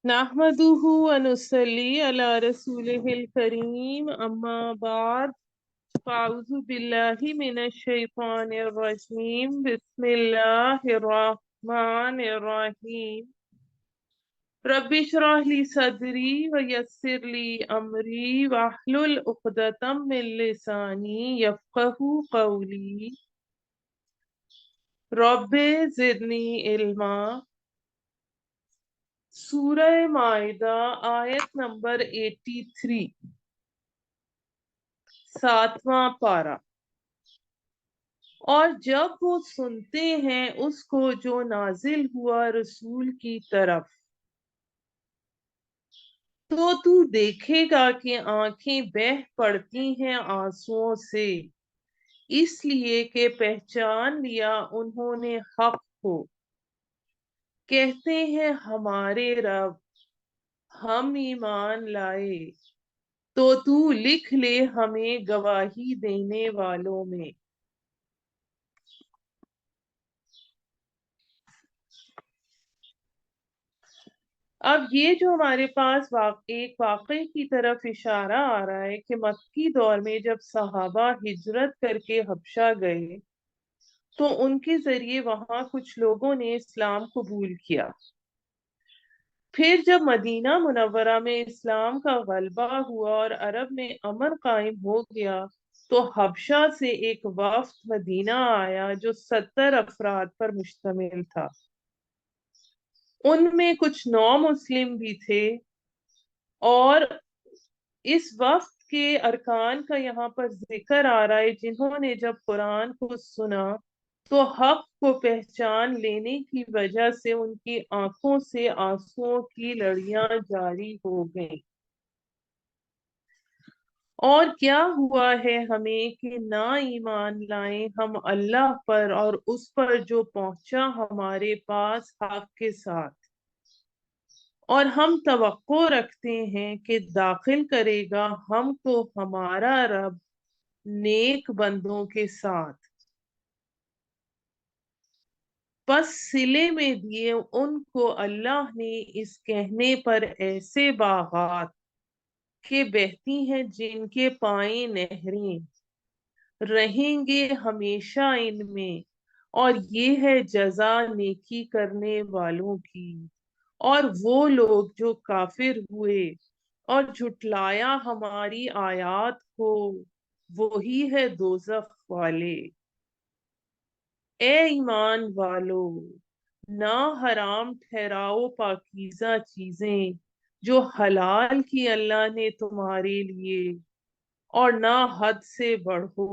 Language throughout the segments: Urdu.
نحمدہ ونصلی علی رسولہ الکریم اما بعد فاعوذ باللہ من الشیطان الرجیم بسم اللہ الرحمن الرحیم رب اشرح لی صدری ویسر لی امری واحلل عقدۃ من لسانی یفقہوا قولی رب زدنی علما۔ سورہ مائدہ آیت نمبر 83، 7واں پارہ۔ اور جب وہ سنتے ہیں اس کو جو نازل ہوا رسول کی طرف، تو دیکھے گا کہ آنکھیں بہہ پڑتی ہیں آنسوؤں سے، اس لیے کہ پہچان لیا انہوں نے حق کو۔ کہتے ہیں ہمارے رب، ہم ایمان لائے، تو لکھ لے ہمیں گواہی دینے والوں میں۔ اب یہ جو ہمارے پاس ایک واقعے کی طرف اشارہ آ رہا ہے کہ مکی دور میں جب صحابہ ہجرت کر کے حبشہ گئے تو ان کے ذریعے وہاں کچھ لوگوں نے اسلام قبول کیا۔ پھر جب مدینہ منورہ میں اسلام کا غلبہ ہوا اور عرب میں امن قائم ہو گیا تو حبشہ سے ایک وفد مدینہ آیا جو 70 افراد پر مشتمل تھا۔ ان میں کچھ نو مسلم بھی تھے، اور اس وقت کے ارکان کا یہاں پر ذکر آ رہا ہے جنہوں نے جب قرآن کو سنا تو حق کو پہچان لینے کی وجہ سے ان کی آنکھوں سے آنسوؤں کی لڑیاں جاری ہو گئیں۔ اور کیا ہوا ہے ہمیں کہ نہ ایمان لائیں ہم اللہ پر اور اس پر جو پہنچا ہمارے پاس حق کے ساتھ، اور ہم توقع رکھتے ہیں کہ داخل کرے گا ہم کو ہمارا رب نیک بندوں کے ساتھ۔ پس صلے میں دیے ان کو اللہ نے اس کہنے پر ایسے باغات کہ بہتی ہیں جن کے پائیں نہریں، رہیں گے ہمیشہ ان میں، اور یہ ہے جزا نیکی کرنے والوں کی۔ اور وہ لوگ جو کافر ہوئے اور جھٹلایا ہماری آیات کو، وہی ہے دوزخ والے۔ اے ایمان والو، نہ حرام ٹھہراؤ پاکیزہ چیزیں جو حلال کی اللہ نے تمہارے لیے، اور نہ حد سے بڑھو،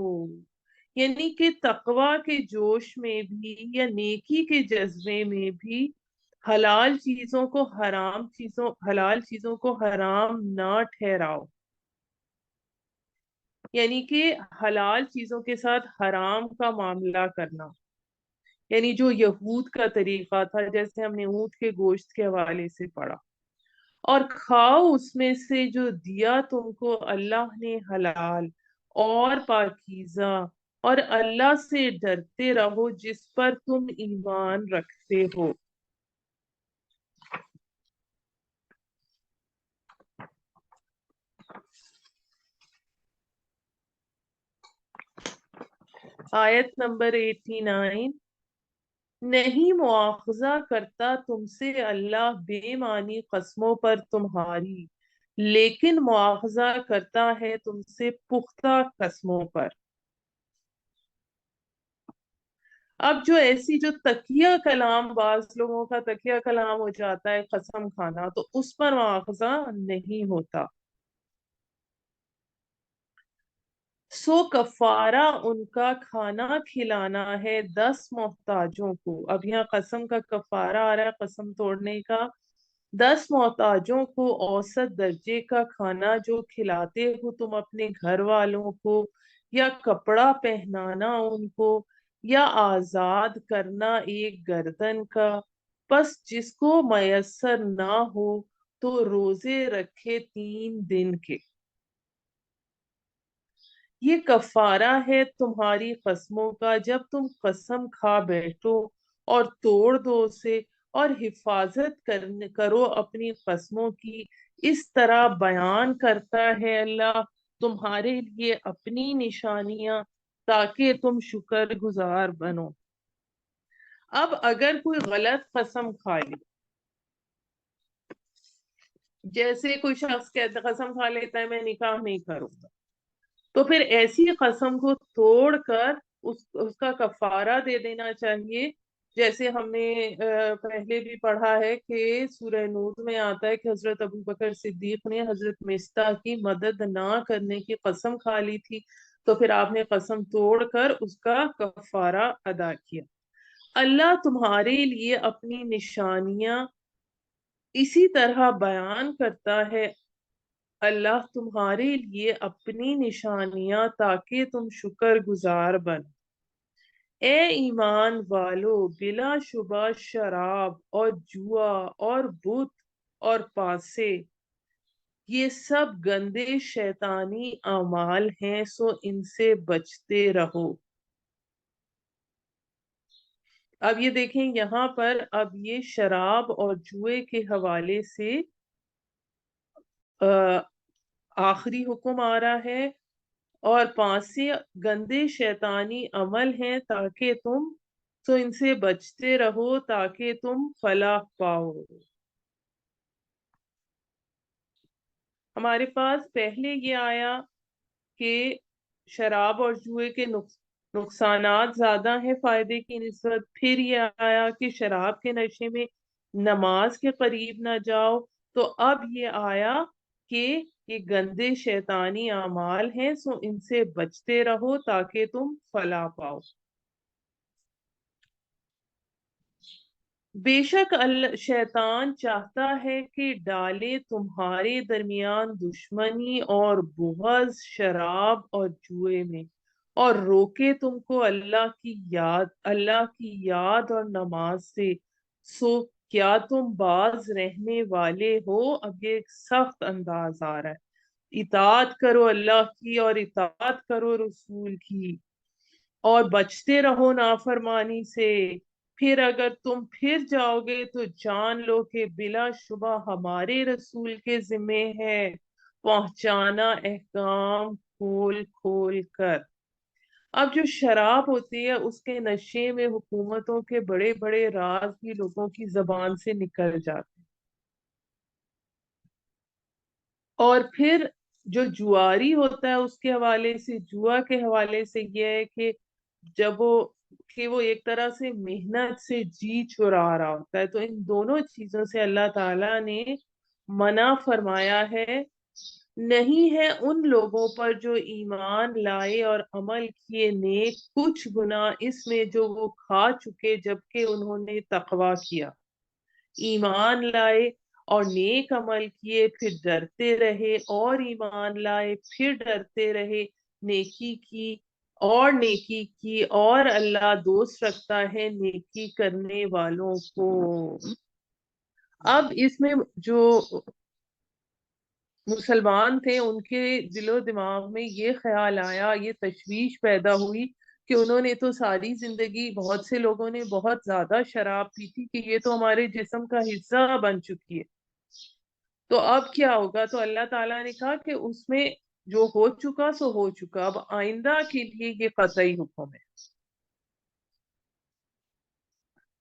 یعنی کہ تقوی کے جوش میں بھی یا نیکی کے جذبے میں بھی حلال چیزوں کو حرام نہ ٹھہراؤ، یعنی کہ حلال چیزوں کے ساتھ حرام کا معاملہ کرنا، یعنی جو یہود کا طریقہ تھا، جیسے ہم نے اونٹ کے گوشت کے حوالے سے پڑھا۔ اور کھاؤ اس میں سے جو دیا تم کو اللہ نے حلال اور پاکیزہ، اور اللہ سے ڈرتے رہو جس پر تم ایمان رکھتے ہو۔ آیت نمبر 89، نہیں مواخذہ کرتا تم سے اللہ بے معنی قسموں پر تمہاری، لیکن مواخذہ کرتا ہے تم سے پختہ قسموں پر۔ اب جو ایسی جو تکیہ کلام، بعض لوگوں کا تکیہ کلام ہو جاتا ہے قسم کھانا، تو اس پر مواخذہ نہیں ہوتا۔ سو کفارہ ان کا کھانا کھلانا ہے 10 محتاجوں کو۔ اب یہاں قسم کا کفارہ آ رہا ہے، قسم توڑنے کا۔ 10 محتاجوں کو اوسط درجے کا کھانا جو کھلاتے ہو تم اپنے گھر والوں کو، یا کپڑا پہنانا ان کو، یا آزاد کرنا ایک گردن کا۔ پس جس کو میسر نہ ہو تو روزے رکھے 3 دن کے۔ یہ کفارہ ہے تمہاری قسموں کا جب تم قسم کھا بیٹھو اور توڑ دو اسے، اور حفاظت کرو اپنی قسموں کی، اس طرح بیان کرتا ہے اللہ تمہارے لیے اپنی نشانیاں تاکہ تم شکر گزار بنو۔ اب اگر کوئی غلط قسم کھا لے، جیسے کوئی شخص قسم کھا لیتا ہے میں نکاح نہیں کروں گا، تو پھر ایسی قسم کو توڑ کر اس کا کفارہ دے دینا چاہیے، جیسے ہم نے پہلے بھی پڑھا ہے کہ سورہ نور میں آتا ہے کہ حضرت ابو بکر صدیق نے حضرت مستح کی مدد نہ کرنے کی قسم کھا لی تھی، تو پھر آپ نے قسم توڑ کر اس کا کفارہ ادا کیا۔ اللہ تمہارے لیے اپنی نشانیاں اسی طرح بیان کرتا ہے، اللہ تمہارے لیے اپنی نشانیاں تاکہ تم شکر گزار بن۔ اے ایمان والو، بلا شبہ شراب اور جوا اور بت اور پاسے یہ سب گندے شیطانی اعمال ہیں، سو ان سے بچتے رہو۔ اب یہ دیکھیں یہاں پر اب یہ شراب اور جوئے کے حوالے سے آخری حکم آ رہا ہے، اور 5 سے گندے شیطانی عمل ہیں تاکہ تم تو ان سے بچتے رہو تاکہ تم فلاح پاؤ۔ ہمارے پاس پہلے یہ آیا کہ شراب اور جوئے کے نقصانات زیادہ ہیں فائدے کی نسبت، پھر یہ آیا کہ شراب کے نشے میں نماز کے قریب نہ جاؤ، تو اب یہ آیا کہ یہ گندے شیطانی اعمال ہیں، سو ان سے بچتے رہو تاکہ تم فلاح پاؤ۔ بے شک شیطان چاہتا ہے کہ ڈالے تمہارے درمیان دشمنی اور بغض شراب اور جوئے میں، اور روکے تم کو اللہ کی یاد اور نماز سے، سو کیا تم باز رہنے والے ہو؟ اب یہ ایک سخت انداز آ رہا ہے، اطاعت کرو اللہ کی اور اطاعت کرو رسول کی، اور بچتے رہو نافرمانی سے، پھر اگر تم پھر جاؤ گے تو جان لو کہ بلا شبہ ہمارے رسول کے ذمے ہے پہنچانا احکام کھول کھول کر۔ اب جو شراب ہوتی ہے اس کے نشے میں حکومتوں کے بڑے بڑے راز بھی لوگوں کی زبان سے نکل جاتے ہیں، اور پھر جو جواری ہوتا ہے اس کے حوالے سے، جوا کے حوالے سے یہ ہے کہ جب وہ ایک طرح سے محنت سے جی چرا رہا ہوتا ہے، تو ان دونوں چیزوں سے اللہ تعالیٰ نے منع فرمایا ہے۔ نہیں ہے ان لوگوں پر جو ایمان لائے اور عمل کیے نیک کچھ گناہ اس میں جو وہ کھا چکے جبکہ انہوں نے تقوی کیا، ایمان لائے اور نیک عمل کیے پھر ڈرتے رہے، اور ایمان لائے پھر ڈرتے رہے، نیکی کی اور اللہ دوست رکھتا ہے نیکی کرنے والوں کو۔ اب اس میں جو مسلمان تھے ان کے دل و دماغ میں یہ خیال آیا، یہ تشویش پیدا ہوئی کہ انہوں نے تو ساری زندگی، بہت سے لوگوں نے بہت زیادہ شراب پی تھی کہ یہ تو ہمارے جسم کا حصہ بن چکی ہے، تو اب کیا ہوگا؟ تو اللہ تعالیٰ نے کہا کہ اس میں جو ہو چکا سو ہو چکا، اب آئندہ کے لیے یہ قطعی حکم ہے۔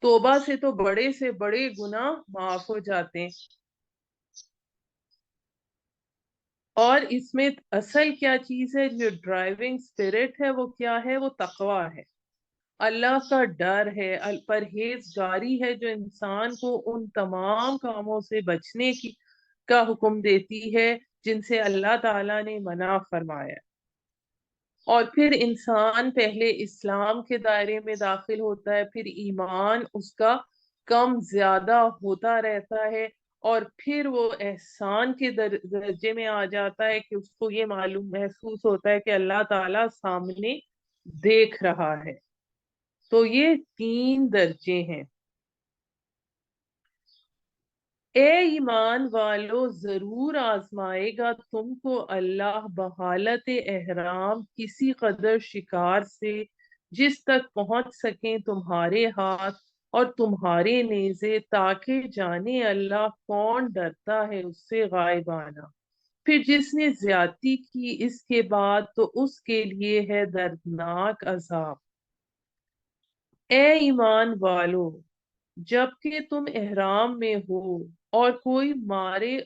توبہ سے تو بڑے سے بڑے گناہ معاف ہو جاتے ہیں، اور اس میں اصل کیا چیز ہے، جو ڈرائیونگ سپرٹ ہے وہ کیا ہے؟ وہ تقوی ہے، اللہ کا ڈر ہے، پرہیزگاری ہے جو انسان کو ان تمام کاموں سے بچنے کا حکم دیتی ہے جن سے اللہ تعالیٰ نے منع فرمایا۔ اور پھر انسان پہلے اسلام کے دائرے میں داخل ہوتا ہے، پھر ایمان اس کا کم زیادہ ہوتا رہتا ہے، اور پھر وہ احسان کے درجے میں آ جاتا ہے کہ اس کو یہ معلوم محسوس ہوتا ہے کہ اللہ تعالیٰ سامنے دیکھ رہا ہے۔ تو یہ 3 درجے ہیں۔ اے ایمان والو، ضرور آزمائے گا تم کو اللہ بحالت احرام کسی قدر شکار سے جس تک پہنچ سکیں تمہارے ہاتھ، اور تمہارے نیزے تاکہ جانے اللہ کون ڈرتا ہے اس سے غائبانہ۔ پھر جس نے زیادتی کی اس کے بعد تو اس کے لیے ہے دردناک عذاب۔ اے ایمان والو، جبکہ تم احرام میں ہو اور کوئی مارے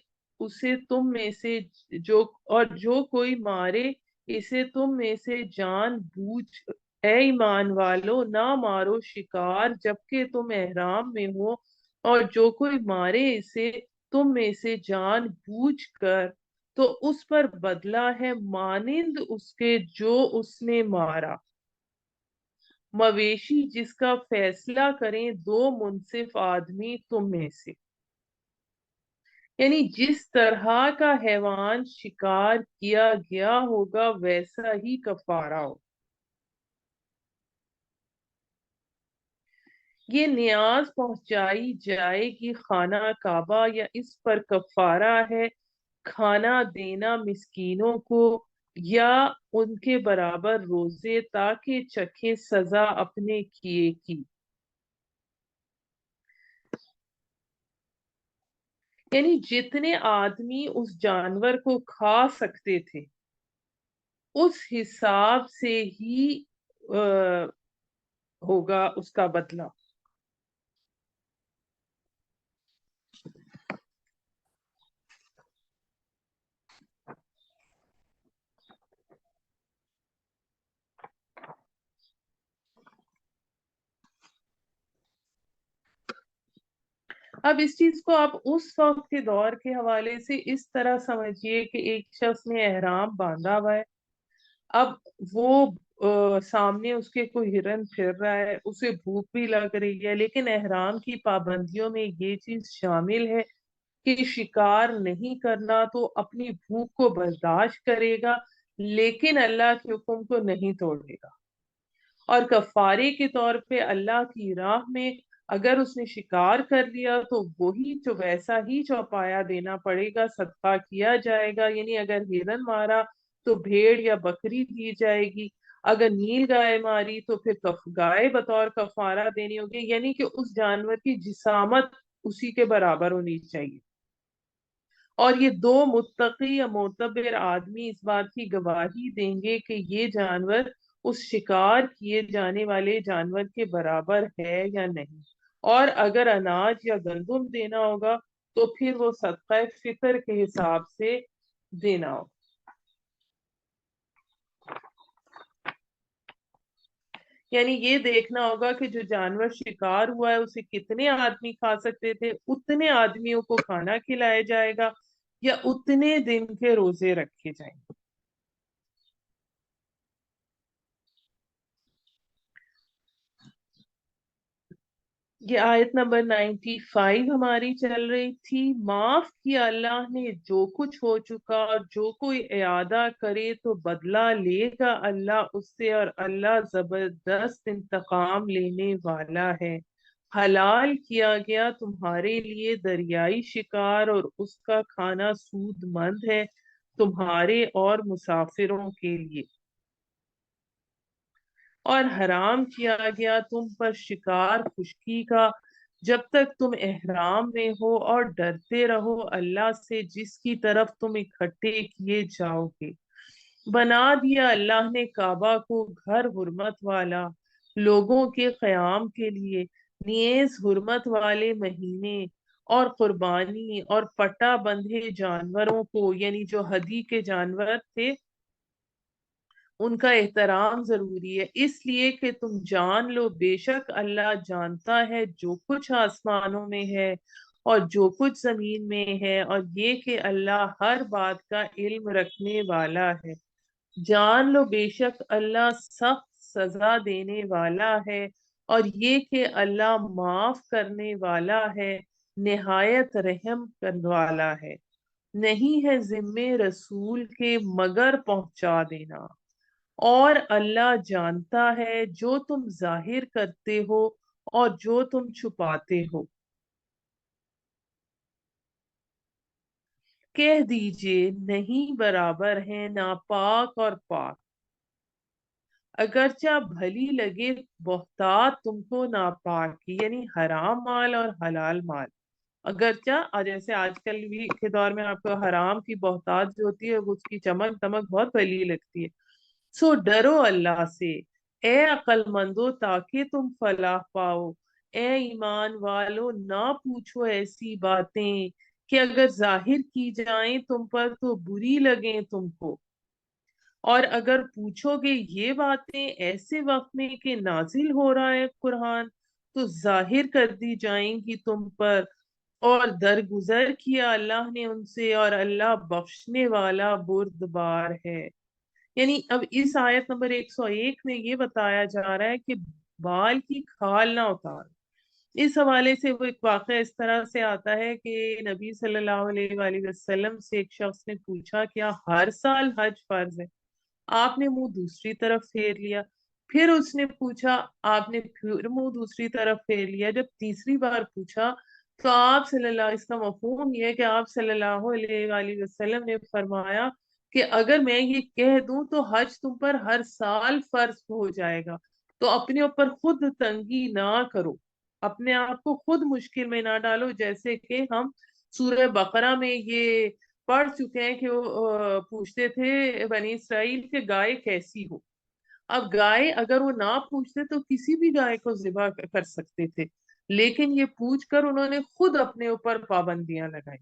اسے تم میں سے جو اور جو کوئی مارے اسے تم میں سے جان بوجھ، اے ایمان والو نہ مارو شکار جبکہ تم احرام میں ہو، اور جو کوئی مارے اسے تم میں سے جان بوجھ کر تو اس پر بدلہ ہے مانند اس کے جو اس نے مارا۔ مویشی جس کا فیصلہ کریں دو منصف آدمی تم میں سے، یعنی جس طرح کا حیوان شکار کیا گیا ہوگا ویسا ہی کفارہ ہو۔ یہ نیاز پہنچائی جائے گی خانہ کعبہ یا اس پر کفارہ ہے کھانا دینا مسکینوں کو یا ان کے برابر روزے تاکہ چکھے سزا اپنے کیے کی۔ یعنی جتنے آدمی اس جانور کو کھا سکتے تھے اس حساب سے ہی ہوگا اس کا بدلہ۔ اب اس چیز کو آپ اس وقت کے دور کے حوالے سے اس طرح سمجھیے کہ ایک شخص نے احرام باندھا ہوا ہے، اب وہ سامنے اس کے کوئی ہرن پھر رہا ہے، اسے بھوک بھی لگ رہی ہے، لیکن احرام کی پابندیوں میں یہ چیز شامل ہے کہ شکار نہیں کرنا، تو اپنی بھوک کو برداشت کرے گا لیکن اللہ کے حکم کو نہیں توڑے گا، اور کفارے کے طور پہ اللہ کی راہ میں اگر اس نے شکار کر لیا تو وہی جو ویسا ہی چوپایا دینا پڑے گا، صدقہ کیا جائے گا، یعنی اگر ہرن مارا تو بھیڑ یا بکری دی جائے گی، اگر نیل گائے ماری تو پھر گائے بطور کفارہ دینی ہوگی، یعنی کہ اس جانور کی جسامت اسی کے برابر ہونی چاہیے۔ اور یہ دو متقی یا معتبر آدمی اس بات کی گواہی دیں گے کہ یہ جانور اس شکار کیے جانے والے جانور کے برابر ہے یا نہیں۔ اور اگر اناج یا گندم دینا ہوگا تو پھر وہ صدقہ فطر کے حساب سے دینا ہوگا۔ یعنی یہ دیکھنا ہوگا کہ جو جانور شکار ہوا ہے اسے کتنے آدمی کھا سکتے تھے، اتنے آدمیوں کو کھانا کھلایا جائے گا یا اتنے دن کے روزے رکھے جائیں گے۔ یہ آیت نمبر 95 ہماری چل رہی تھی۔ معاف کیا اللہ نے جو کچھ ہو چکا، اور جو کوئی اعادہ کرے تو بدلہ لے گا اللہ اس سے، اور اللہ زبردست انتقام لینے والا ہے۔ حلال کیا گیا تمہارے لیے دریائی شکار اور اس کا کھانا سود مند ہے تمہارے اور مسافروں کے لیے، اور حرام کیا گیا تم پر شکار خشکی کا جب تک تم احرام میں ہو، اور ڈرتے رہو اللہ سے جس کی طرف تم اکٹھے کیے جاؤ گے۔ بنا دیا اللہ نے کعبہ کو گھر حرمت والا لوگوں کے قیام کے لیے، نیز حرمت والے مہینے اور قربانی اور پٹا بندھے جانوروں کو، یعنی جو ہدی کے جانور تھے ان کا احترام ضروری ہے، اس لیے کہ تم جان لو بے شک اللہ جانتا ہے جو کچھ آسمانوں میں ہے اور جو کچھ زمین میں ہے، اور یہ کہ اللہ ہر بات کا علم رکھنے والا ہے۔ جان لو بے شک اللہ سخت سزا دینے والا ہے، اور یہ کہ اللہ معاف کرنے والا ہے، نہایت رحم کرنے والا ہے۔ نہیں ہے ذمے رسول کے مگر پہنچا دینا، اور اللہ جانتا ہے جو تم ظاہر کرتے ہو اور جو تم چھپاتے ہو۔ کہہ دیجئے نہیں برابر ہیں ناپاک اور پاک، اگرچہ بھلی لگے بہتات تم کو ناپاک کی، یعنی حرام مال اور حلال مال، اگرچہ جیسے آج کل بھی کے دور میں آپ کو حرام کی بہتات جو ہوتی ہے اس کی چمک دمک بہت بھلی لگتی ہے۔ سو ڈرو اللہ سے اے عقل مندو تاکہ تم فلاح پاؤ، اے ایمان والو نہ پوچھو ایسی باتیں کہ اگر ظاہر کی جائیں تم پر تو بری لگیں تم کو، اور اگر پوچھو گے یہ باتیں ایسے وقت میں کہ نازل ہو رہا ہے قرآن تو ظاہر کر دی جائیں گی تم پر، اور درگزر کیا اللہ نے ان سے، اور اللہ بخشنے والا بردبار ہے۔ یعنی اب اس آیت نمبر 101 میں یہ بتایا جا رہا ہے کہ بال کی کھال نہ اتار۔ اس حوالے سے وہ ایک واقعہ اس طرح سے آتا ہے کہ نبی صلی اللہ علیہ وآلہ وسلم سے ایک شخص نے پوچھا کیا ہر سال حج فرض ہے؟ آپ نے منہ دوسری طرف پھیر لیا۔ پھر اس نے پوچھا، آپ نے پھر منہ دوسری طرف پھیر لیا۔ جب تیسری بار پوچھا تو آپ صلی اللہ، اس کا مفہوم یہ ہے کہ آپ صلی اللہ علیہ وآلہ وسلم نے فرمایا کہ اگر میں یہ کہہ دوں تو حج تم پر ہر سال فرض ہو جائے گا، تو اپنے اوپر خود تنگی نہ کرو، اپنے آپ کو خود مشکل میں نہ ڈالو۔ جیسے کہ ہم سورہ بقرہ میں یہ پڑھ چکے ہیں کہ وہ پوچھتے تھے بنی اسرائیل کہ گائے کیسی ہو۔ اب گائے اگر وہ نہ پوچھتے تو کسی بھی گائے کو ذبح کر سکتے تھے، لیکن یہ پوچھ کر انہوں نے خود اپنے اوپر پابندیاں لگائی۔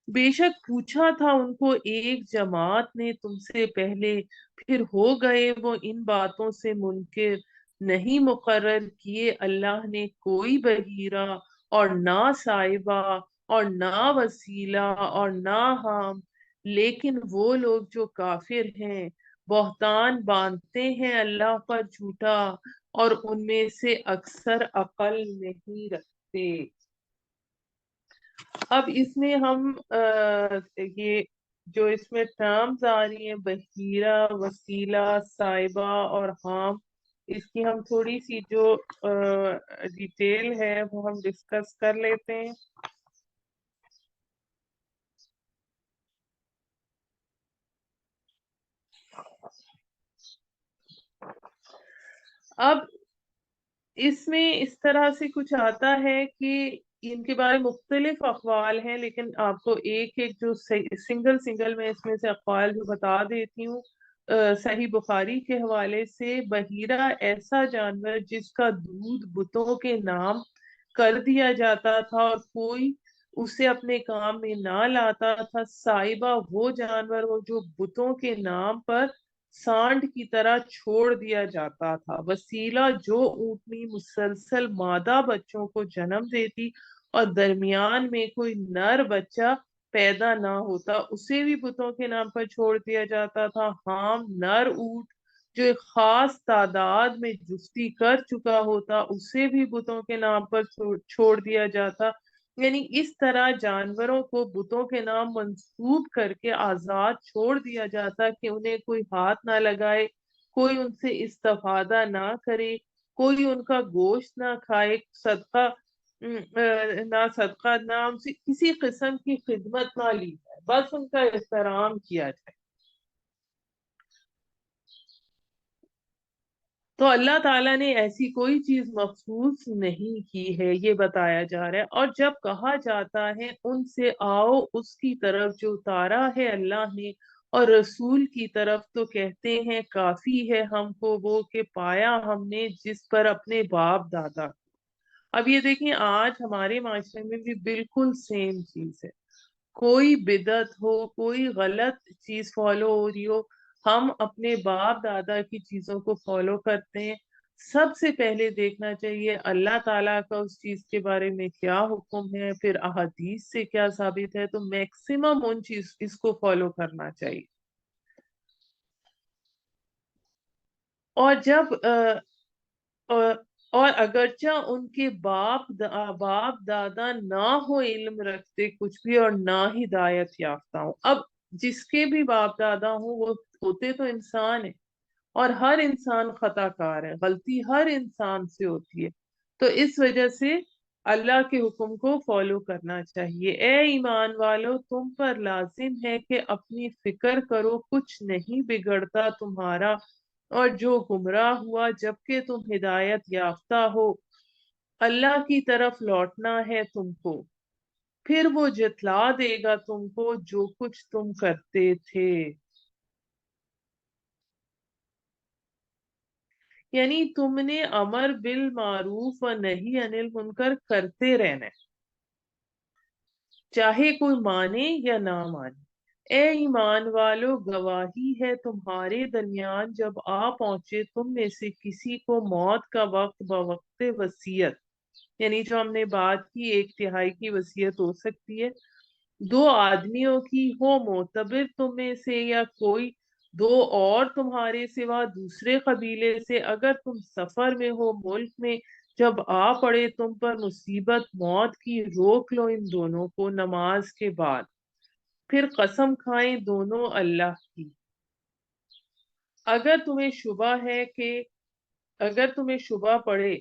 بے شک پوچھا تھا ان کو ایک جماعت نے تم سے پہلے، پھر ہو گئے وہ ان باتوں سے منکر، نہیں مقرر کیے اللہ نے کوئی بحیرہ اور نہ صاحبہ اور نہ وسیلہ اور نہ حام، لیکن وہ لوگ جو کافر ہیں بہتان باندھتے ہیں اللہ پر جھوٹا، اور ان میں سے اکثر عقل نہیں رکھتے۔ اب اس میں ہم یہ جو اس میں ٹرمز آ رہی ہیں بحیرہ، وسیلہ، صائبہ اور حام، اس کی ہم تھوڑی سی جو ڈیٹیل ہے وہ ہم ڈسکس کر لیتے ہیں۔ اب اس میں اس طرح سے کچھ آتا ہے کہ ان کے بارے میں مختلف اقوال ہیں، لیکن آپ کو ایک ایک جو سنگل سنگل میں اس میں سے اقوال جو بتا دیتی ہوں۔ صحیح بخاری کے حوالے سے بحیرہ ایسا جانور جس کا دودھ بتوں کے نام کر دیا جاتا تھا اور کوئی اسے اپنے کام میں نہ لاتا تھا، صائبہ وہ جانور ہو جو بتوں کے نام پر سانڈ کی طرح چھوڑ دیا جاتا تھا، وسیلہ جو اونٹنی مسلسل مادہ بچوں کو جنم دیتی اور درمیان میں کوئی نر بچہ پیدا نہ ہوتا اسے بھی بتوں کے نام پر چھوڑ دیا جاتا تھا، حام نر اونٹ جو ایک خاص تعداد میں جستی کر چکا ہوتا اسے بھی بتوں کے نام پر چھوڑ دیا جاتا۔ یعنی اس طرح جانوروں کو بتوں کے نام منسوب کر کے آزاد چھوڑ دیا جاتا کہ انہیں کوئی ہاتھ نہ لگائے، کوئی ان سے استفادہ نہ کرے، کوئی ان کا گوشت نہ کھائے، صدقہ نہ صدقہ نہ ان سے کسی قسم کی خدمت نہ لی جائے، بس ان کا احترام کیا جائے۔ تو اللہ تعالیٰ نے ایسی کوئی چیز مخصوص نہیں کی ہے، یہ بتایا جا رہا ہے۔ اور جب کہا جاتا ہے ان سے آؤ اس کی طرف جو اتارا ہے اللہ نے اور رسول کی طرف، تو کہتے ہیں کافی ہے ہم کو وہ کہ پایا ہم نے جس پر اپنے باپ دادا۔ اب یہ دیکھیں آج ہمارے معاشرے میں بھی بالکل سیم چیز ہے، کوئی بدعت ہو، کوئی غلط چیز فالو ہو رہی ہو، ہم اپنے باپ دادا کی چیزوں کو فالو کرتے ہیں۔ سب سے پہلے دیکھنا چاہیے اللہ تعالیٰ کا اس چیز کے بارے میں کیا حکم ہے، پھر احادیث سے کیا ثابت ہے، تو میکسیمم ان چیز اس کو فالو کرنا چاہیے۔ اور جب اور اگرچہ ان کے باپ دادا نہ ہو علم رکھتے کچھ بھی اور نہ ہدایت یافتہ ہوں، اب جس کے بھی باپ دادا ہوں وہ ہوتے تو انسان ہے، اور ہر انسان خطا کار ہے، غلطی ہر انسان سے ہوتی ہے، تو اس وجہ سے اللہ کے حکم کو فالو کرنا چاہیے۔ اے ایمان والو تم پر لازم ہے کہ اپنی فکر کرو، کچھ نہیں بگڑتا تمہارا اور جو گمراہ ہوا جبکہ تم ہدایت یافتہ ہو، اللہ کی طرف لوٹنا ہے تم کو، پھر وہ جتلا دے گا تم کو جو کچھ تم کرتے تھے۔ یعنی تم نے امر بالمعروف و نہی عن المنکر کرتے رہنا ہے، چاہے کوئی مانے یا نہ مانے۔ اے ایمان والو، گواہی ہے تمہارے درمیان جب آ پہنچے تم میں سے کسی کو موت کا وقت بوقت وصیت، یعنی جو ہم نے بات کی 1/3 کی وصیت ہو سکتی ہے، دو آدمیوں کی ہو معتبر تم میں سے یا کوئی دو اور تمہارے سوا دوسرے قبیلے سے، اگر تم سفر میں ہو ملک میں، جب آ پڑے تم پر مصیبت موت کی، روک لو ان دونوں کو نماز کے بعد، پھر قسم کھائیں دونوں اللہ کی، اگر تمہیں شبہ ہے کہ اگر تمہیں شبہ پڑے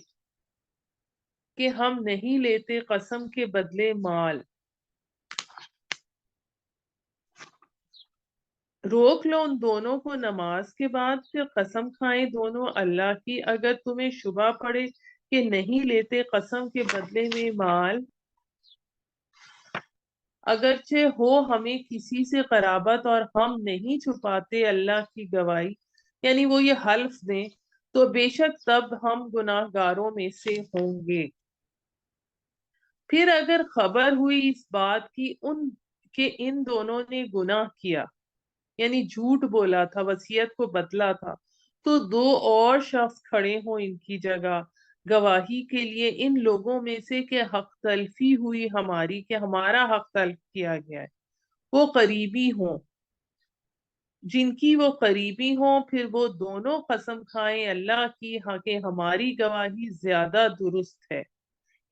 کہ ہم نہیں لیتے قسم کے بدلے مال، روک لو ان دونوں کو نماز کے بعد، پھر قسم کھائیں دونوں اللہ کی، اگر تمہیں شبہ پڑے کہ نہیں لیتے قسم کے بدلے میں مال، اگرچہ ہو ہمیں کسی سے قرابت، اور ہم نہیں چھپاتے اللہ کی گواہی، یعنی وہ یہ حلف دیں تو بے شک تب ہم گناہ گاروں میں سے ہوں گے۔ پھر اگر خبر ہوئی اس بات کی ان دونوں نے گناہ کیا، یعنی جھوٹ بولا تھا، وصیت کو بدلا تھا، تو دو اور شخص کھڑے ہوں ان کی جگہ گواہی کے لیے ان لوگوں میں سے کہ حق تلفی ہوئی ہماری، کہ ہمارا حق تلف کیا گیا ہے، وہ قریبی ہوں، جن کی وہ قریبی ہوں، پھر وہ دونوں قسم کھائیں اللہ کی کہ ہماری گواہی زیادہ درست ہے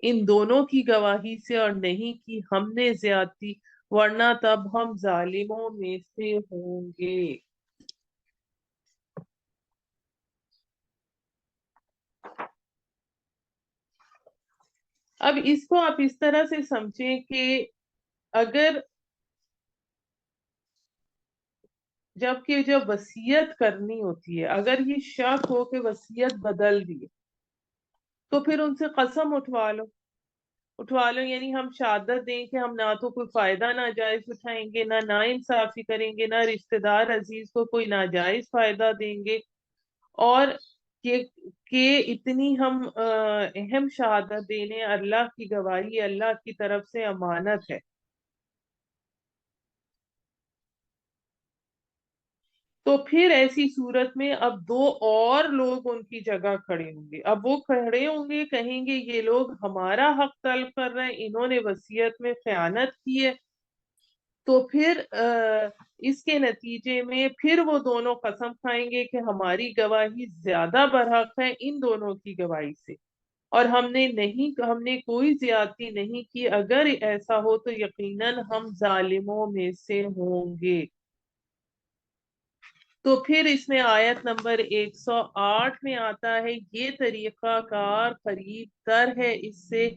ان دونوں کی گواہی سے، اور نہیں کی ہم نے زیادتی، ورنہ تب ہم ظالموں میں سے ہوں گے۔ اب اس کو آپ اس طرح سے سمجھیں کہ اگر جب وصیت کرنی ہوتی ہے، اگر یہ شک ہو کہ وصیت بدل دی تو پھر ان سے قسم اٹھوا لو، یعنی ہم شہادت دیں کہ ہم نہ تو کوئی فائدہ ناجائز اٹھائیں گے، نہ انصافی کریں گے، نہ رشتہ دار عزیز کو کوئی ناجائز فائدہ دیں گے، اور کہ کہ اتنی ہم اہم شہادت دینے، اللہ کی گواہی اللہ کی طرف سے امانت ہے، تو پھر ایسی صورت میں اب دو اور لوگ ان کی جگہ کھڑے ہوں گے، اب وہ کھڑے ہوں گے، کہیں گے یہ لوگ ہمارا حق طلب کر رہے ہیں، انہوں نے وصیت میں خیانت کی ہے، تو پھر اس کے نتیجے میں پھر وہ دونوں قسم کھائیں گے کہ ہماری گواہی زیادہ برحق ہے ان دونوں کی گواہی سے، اور ہم نے کوئی زیادتی نہیں کی، اگر ایسا ہو تو یقیناً ہم ظالموں میں سے ہوں گے۔ تو پھر اس میں آیت نمبر 108 میں آتا ہے، یہ طریقہ کار قریب تر ہے اس سے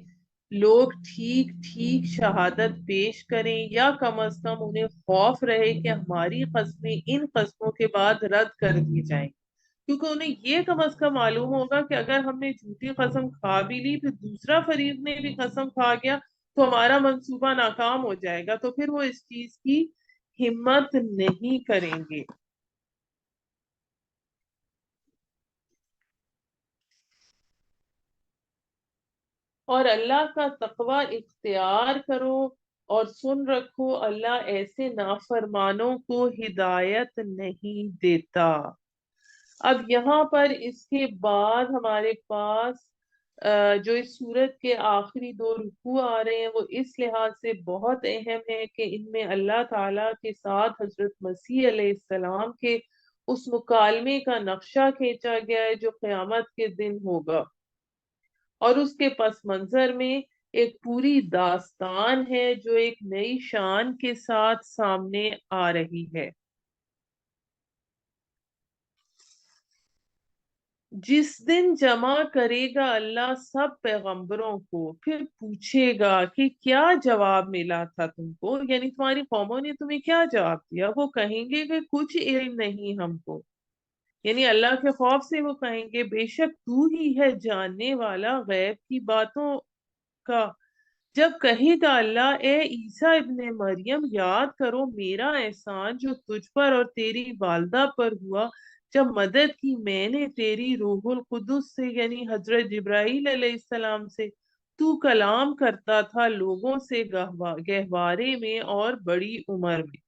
لوگ ٹھیک ٹھیک شہادت پیش کریں، یا کم از کم انہیں خوف رہے کہ ہماری قسمیں ان قسموں کے بعد رد کر دی جائیں، کیونکہ انہیں یہ کم از کم معلوم ہوگا کہ اگر ہم نے جھوٹی قسم کھا بھی لی، پھر دوسرا فریق نے بھی قسم کھا گیا تو ہمارا منصوبہ ناکام ہو جائے گا، تو پھر وہ اس چیز کی ہمت نہیں کریں گے۔ اور اللہ کا تقوی اختیار کرو اور سن رکھو، اللہ ایسے نافرمانوں کو ہدایت نہیں دیتا۔ اب یہاں پر اس کے بعد ہمارے پاس جو اس سورت کے آخری دو رکوع آ رہے ہیں، وہ اس لحاظ سے بہت اہم ہے کہ ان میں اللہ تعالی کے ساتھ حضرت مسیح علیہ السلام کے اس مکالمے کا نقشہ کھینچا گیا ہے جو قیامت کے دن ہوگا، اور اس کے پس منظر میں ایک پوری داستان ہے جو ایک نئی شان کے ساتھ سامنے آ رہی ہے۔ جس دن جمع کرے گا اللہ سب پیغمبروں کو، پھر پوچھے گا کہ کیا جواب ملا تھا تم کو، یعنی تمہاری قوموں نے تمہیں کیا جواب دیا، وہ کہیں گے کہ کچھ علم نہیں ہم کو، یعنی اللہ کے خوف سے وہ کہیں گے بے شک تو ہی ہے جاننے والا غیب کی باتوں کا۔ جب کہے گا اللہ اے عیسیٰ ابن مریم یاد کرو میرا احسان جو تجھ پر اور تیری والدہ پر ہوا، جب مدد کی میں نے تیری روح القدس سے یعنی حضرت جبرائیل علیہ السلام سے، تو کلام کرتا تھا لوگوں سے گہوارے میں اور بڑی عمر میں،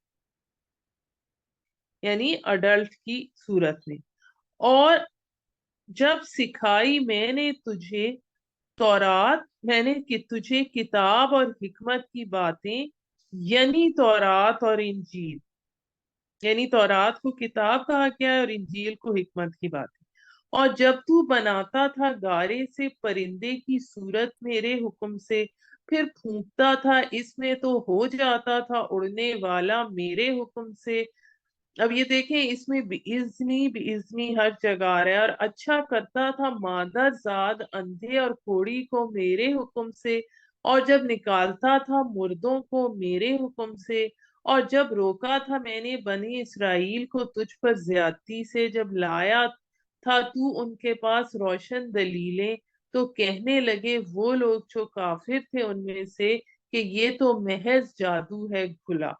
یعنی اڈلٹ کی صورت میں، اور جب سکھائی میں نے تجھے تورات، میں نے تجھے کتاب اور حکمت کی باتیں، یعنی تورات اور انجیل، یعنی تورات کو کتاب کہا گیا ہے اور انجیل کو حکمت کی باتیں، اور جب تو بناتا تھا گارے سے پرندے کی صورت میرے حکم سے، پھر پھونکتا تھا اس میں تو ہو جاتا تھا اڑنے والا میرے حکم سے۔ اب یہ دیکھیں اس میں بِإِذْنِی ہر جگہ آ رہا ہے، اور اچھا کرتا تھا مادر زاد اندھے اور کوڑی کو میرے حکم سے، اور جب نکالتا تھا مردوں کو میرے حکم سے، اور جب روکا تھا میں نے بنی اسرائیل کو تجھ پر زیادتی سے، جب لایا تھا تو ان کے پاس روشن دلیلیں، تو کہنے لگے وہ لوگ جو کافر تھے ان میں سے کہ یہ تو محض جادو ہے کھلا۔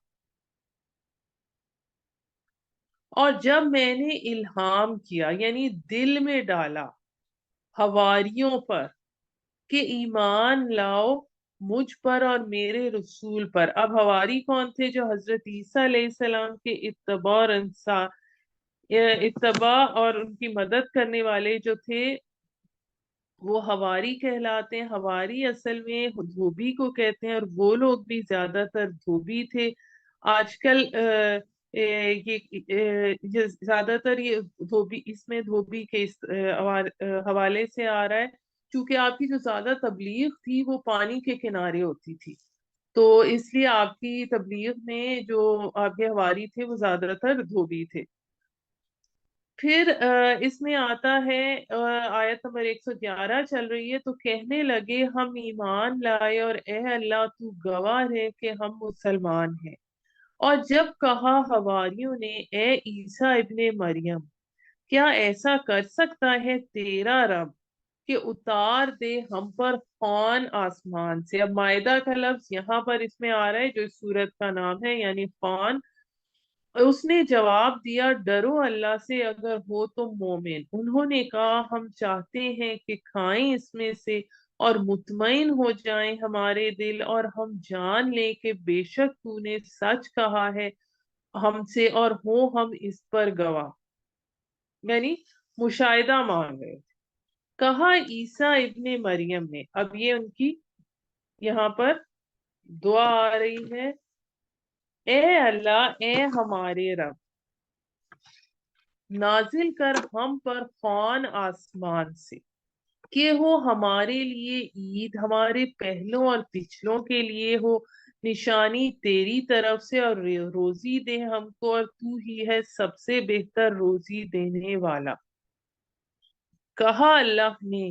اور جب میں نے الہام کیا یعنی دل میں ڈالا حواریوں پر کہ ایمان لاؤ مجھ پر اور میرے رسول پر۔ اب حواری کون تھے؟ جو حضرت عیسیٰ علیہ السلام کے اتباع اور ان کی مدد کرنے والے جو تھے وہ حواری کہلاتے ہیں۔ حواری اصل میں دھوبی کو کہتے ہیں، اور وہ لوگ بھی زیادہ تر دھوبی تھے۔ آج کل یہ زیادہ تر یہ دھوبی، اس میں دھوبی کے حوالے سے آ رہا ہے، کیونکہ آپ کی جو زیادہ تبلیغ تھی وہ پانی کے کنارے ہوتی تھی، تو اس لیے آپ کی تبلیغ میں جو آپ کے حواری تھے وہ زیادہ تر دھوبی تھے۔ پھر اس میں آتا ہے آیت نمبر 111 چل رہی ہے، تو کہنے لگے ہم ایمان لائے اور اے اللہ تو گواہ ہے کہ ہم مسلمان ہیں۔ اور جب کہا حواریوں نے اے عیسیٰ ابن مریم کیا ایسا کر سکتا ہے تیرا رب کہ اتار دے ہم پر خوان آسمان سے۔ اب مائدہ کا لفظ یہاں پر اس میں آ رہا ہے جو اس سورت کا نام ہے، یعنی خوان۔ اس نے جواب دیا ڈرو اللہ سے اگر ہو تو مومن۔ انہوں نے کہا ہم چاہتے ہیں کہ کھائیں اس میں سے اور مطمئن ہو جائیں ہمارے دل، اور ہم جان لیں کہ بے شک تو نے سچ کہا ہے ہم سے، اور ہوں ہم اس پر گواہ، یعنی مشاہدہ مان گئے۔ کہا عیسیٰ ابن مریم نے، اب یہ ان کی یہاں پر دعا آ رہی ہے، اے اللہ اے ہمارے رب نازل کر ہم پر خوان آسمان سے، کہ ہو ہمارے لیے عید، ہمارے پہلوں اور پچھلوں کے لیے ہو نشانی تیری طرف سے، اور روزی دے ہم کو، اور تو ہی ہے سب سے بہتر روزی دینے والا۔ کہا اللہ نے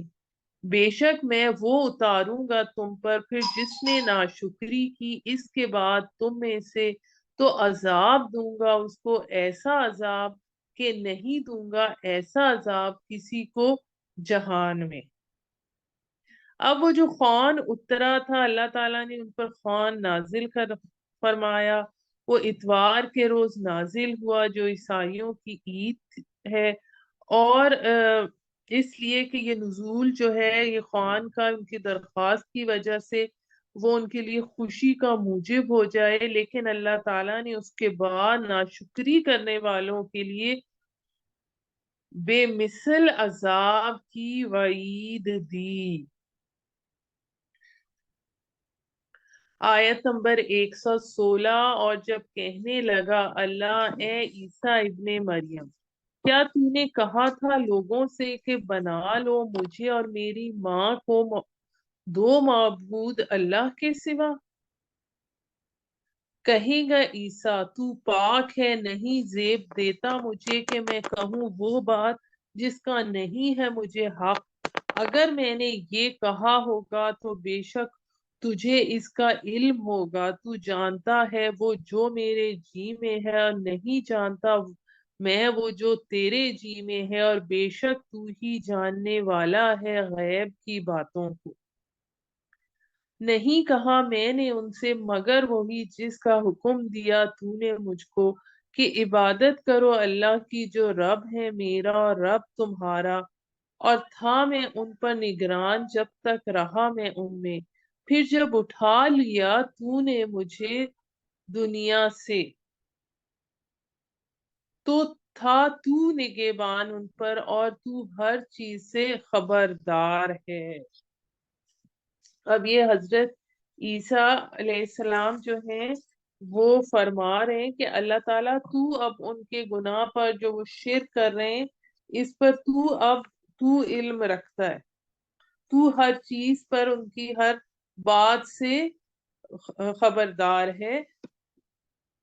بے شک میں وہ اتاروں گا تم پر پھر جس نے ناشکری کی اس کے بعد تم میں سے، تو عذاب دوں گا اس کو ایسا عذاب کہ نہیں دوں گا ایسا عذاب کسی کو جہان میں۔ اب وہ جو خوان اترا تھا اللہ تعالیٰ نے ان پر خوان نازل کر فرمایا، وہ اتوار کے روز نازل ہوا جو عیسائیوں کی عید ہے، اور اس لیے کہ یہ نزول جو ہے یہ خوان کا ان کی درخواست کی وجہ سے وہ ان کے لیے خوشی کا موجب ہو جائے، لیکن اللہ تعالیٰ نے اس کے بعد ناشکری کرنے والوں کے لیے بے مثل عذاب کی وعید دی۔ آیت نمبر 116، اور جب کہنے لگا اللہ اے عیسیٰ ابن مریم کیا تو نے کہا تھا لوگوں سے کہ بنا لو مجھے اور میری ماں کو دو معبود اللہ کے سوا؟ کہیں گا عیسیٰ تو پاک ہے، نہیں زیب دیتا مجھے کہ میں کہوں وہ بات جس کا نہیں ہے مجھے حق۔ اگر میں نے یہ کہا ہوگا تو بے شک تجھے اس کا علم ہوگا، تو جانتا ہے وہ جو میرے جی میں ہے، اور نہیں جانتا میں وہ جو تیرے جی میں ہے، اور بے شک تو ہی جاننے والا ہے غیب کی باتوں کو۔ نہیں کہا میں نے ان سے مگر وہی جس کا حکم دیا تو نے مجھ کو، کہ عبادت کرو اللہ کی جو رب ہے میرا اور رب تمہارا۔ اور تھا میں ان پر نگران جب تک رہا میں ان میں، پھر جب اٹھا لیا تو نے مجھے دنیا سے، تو تھا تو نگہبان ان پر، اور تو ہر چیز سے خبردار ہے۔ اب یہ حضرت عیسیٰ علیہ السلام جو ہیں وہ فرما رہے ہیں کہ اللہ تعالیٰ تو اب ان کے گناہ پر جو وہ شرک کر رہے ہیں اس پر تو علم رکھتا ہے، تو ہر چیز پر ان کی ہر بات سے خبردار ہے۔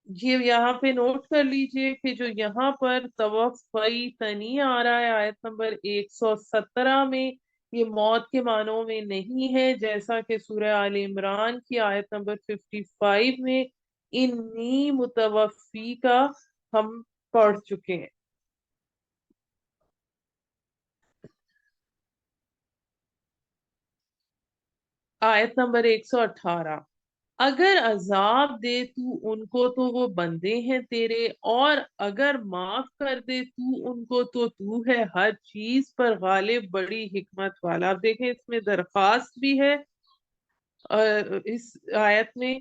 یہ یہاں پہ نوٹ کر لیجئے کہ جو یہاں پر توفی تنی آ رہا ہے آیت نمبر 117 میں، یہ موت کے معنوں میں نہیں ہے، جیسا کہ سورہ آل عمران کی آیت نمبر 55 میں انی متوفی کا ہم پڑھ چکے ہیں۔ آیت نمبر 118، اگر عذاب دے تو ان کو تو وہ بندے ہیں تیرے، اور اگر معاف کر دے تو ان کو تو ہے ہر چیز پر غالب، بڑی حکمت والا۔ آپ دیکھیں اس میں درخواست بھی ہے، اور اس آیت میں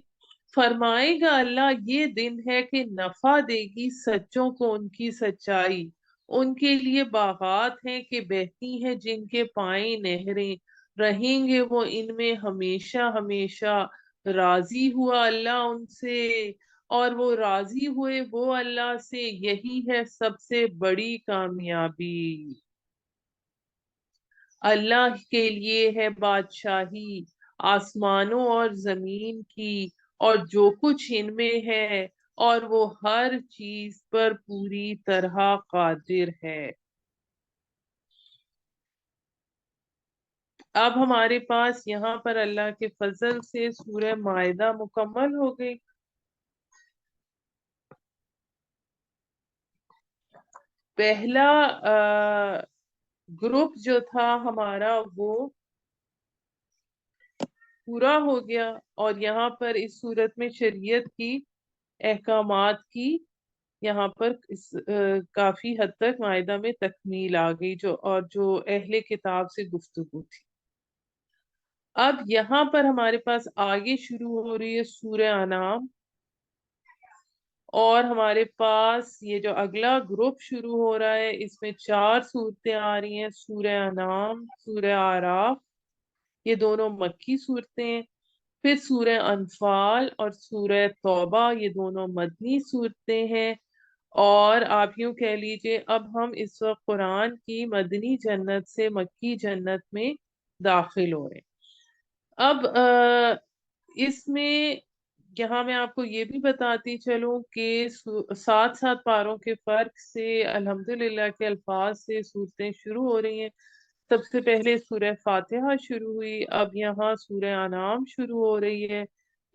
فرمائے گا اللہ یہ دن ہے کہ نفع دے گی سچوں کو ان کی سچائی، ان کے لیے باغات ہیں کہ بہتی ہیں جن کے پائیں نہریں، رہیں گے وہ ان میں ہمیشہ ہمیشہ۔ راضی ہوا اللہ ان سے، اور وہ راضی ہوئے وہ اللہ سے، یہی ہے سب سے بڑی کامیابی۔ اللہ کے لیے ہے بادشاہی آسمانوں اور زمین کی اور جو کچھ ان میں ہے، اور وہ ہر چیز پر پوری طرح قادر ہے۔ اب ہمارے پاس یہاں پر اللہ کے فضل سے سورہ مائدہ مکمل ہو گئی۔ پہلا گروپ جو تھا ہمارا وہ پورا ہو گیا، اور یہاں پر اس صورت میں شریعت کی احکامات کی یہاں پر کافی حد تک معاہدہ میں تکمیل آ گئی، جو اہل کتاب سے گفتگو تھی۔ اب یہاں پر ہمارے پاس آگے شروع ہو رہی ہے سورہ انعام، اور ہمارے پاس یہ جو اگلا گروپ شروع ہو رہا ہے اس میں 4 صورتیں آ رہی ہیں، سورہ انعام، سورہ اعراف، یہ دونوں مکی صورتیں ہیں۔ پھر سورہ انفال اور سورہ توبہ، یہ دونوں مدنی صورتیں ہیں۔ اور آپ یوں کہہ لیجئے اب ہم اس وقت قرآن کی مدنی جنت سے مکی جنت میں داخل ہو رہے ہیں۔ اب اس میں یہاں میں آپ کو یہ بھی بتاتی چلوں کہ 7 پاروں کے فرق سے الحمدللہ کے الفاظ سے صورتیں شروع ہو رہی ہیں۔ سب سے پہلے سورہ فاتحہ شروع ہوئی، اب یہاں سورہ انعام شروع ہو رہی ہے۔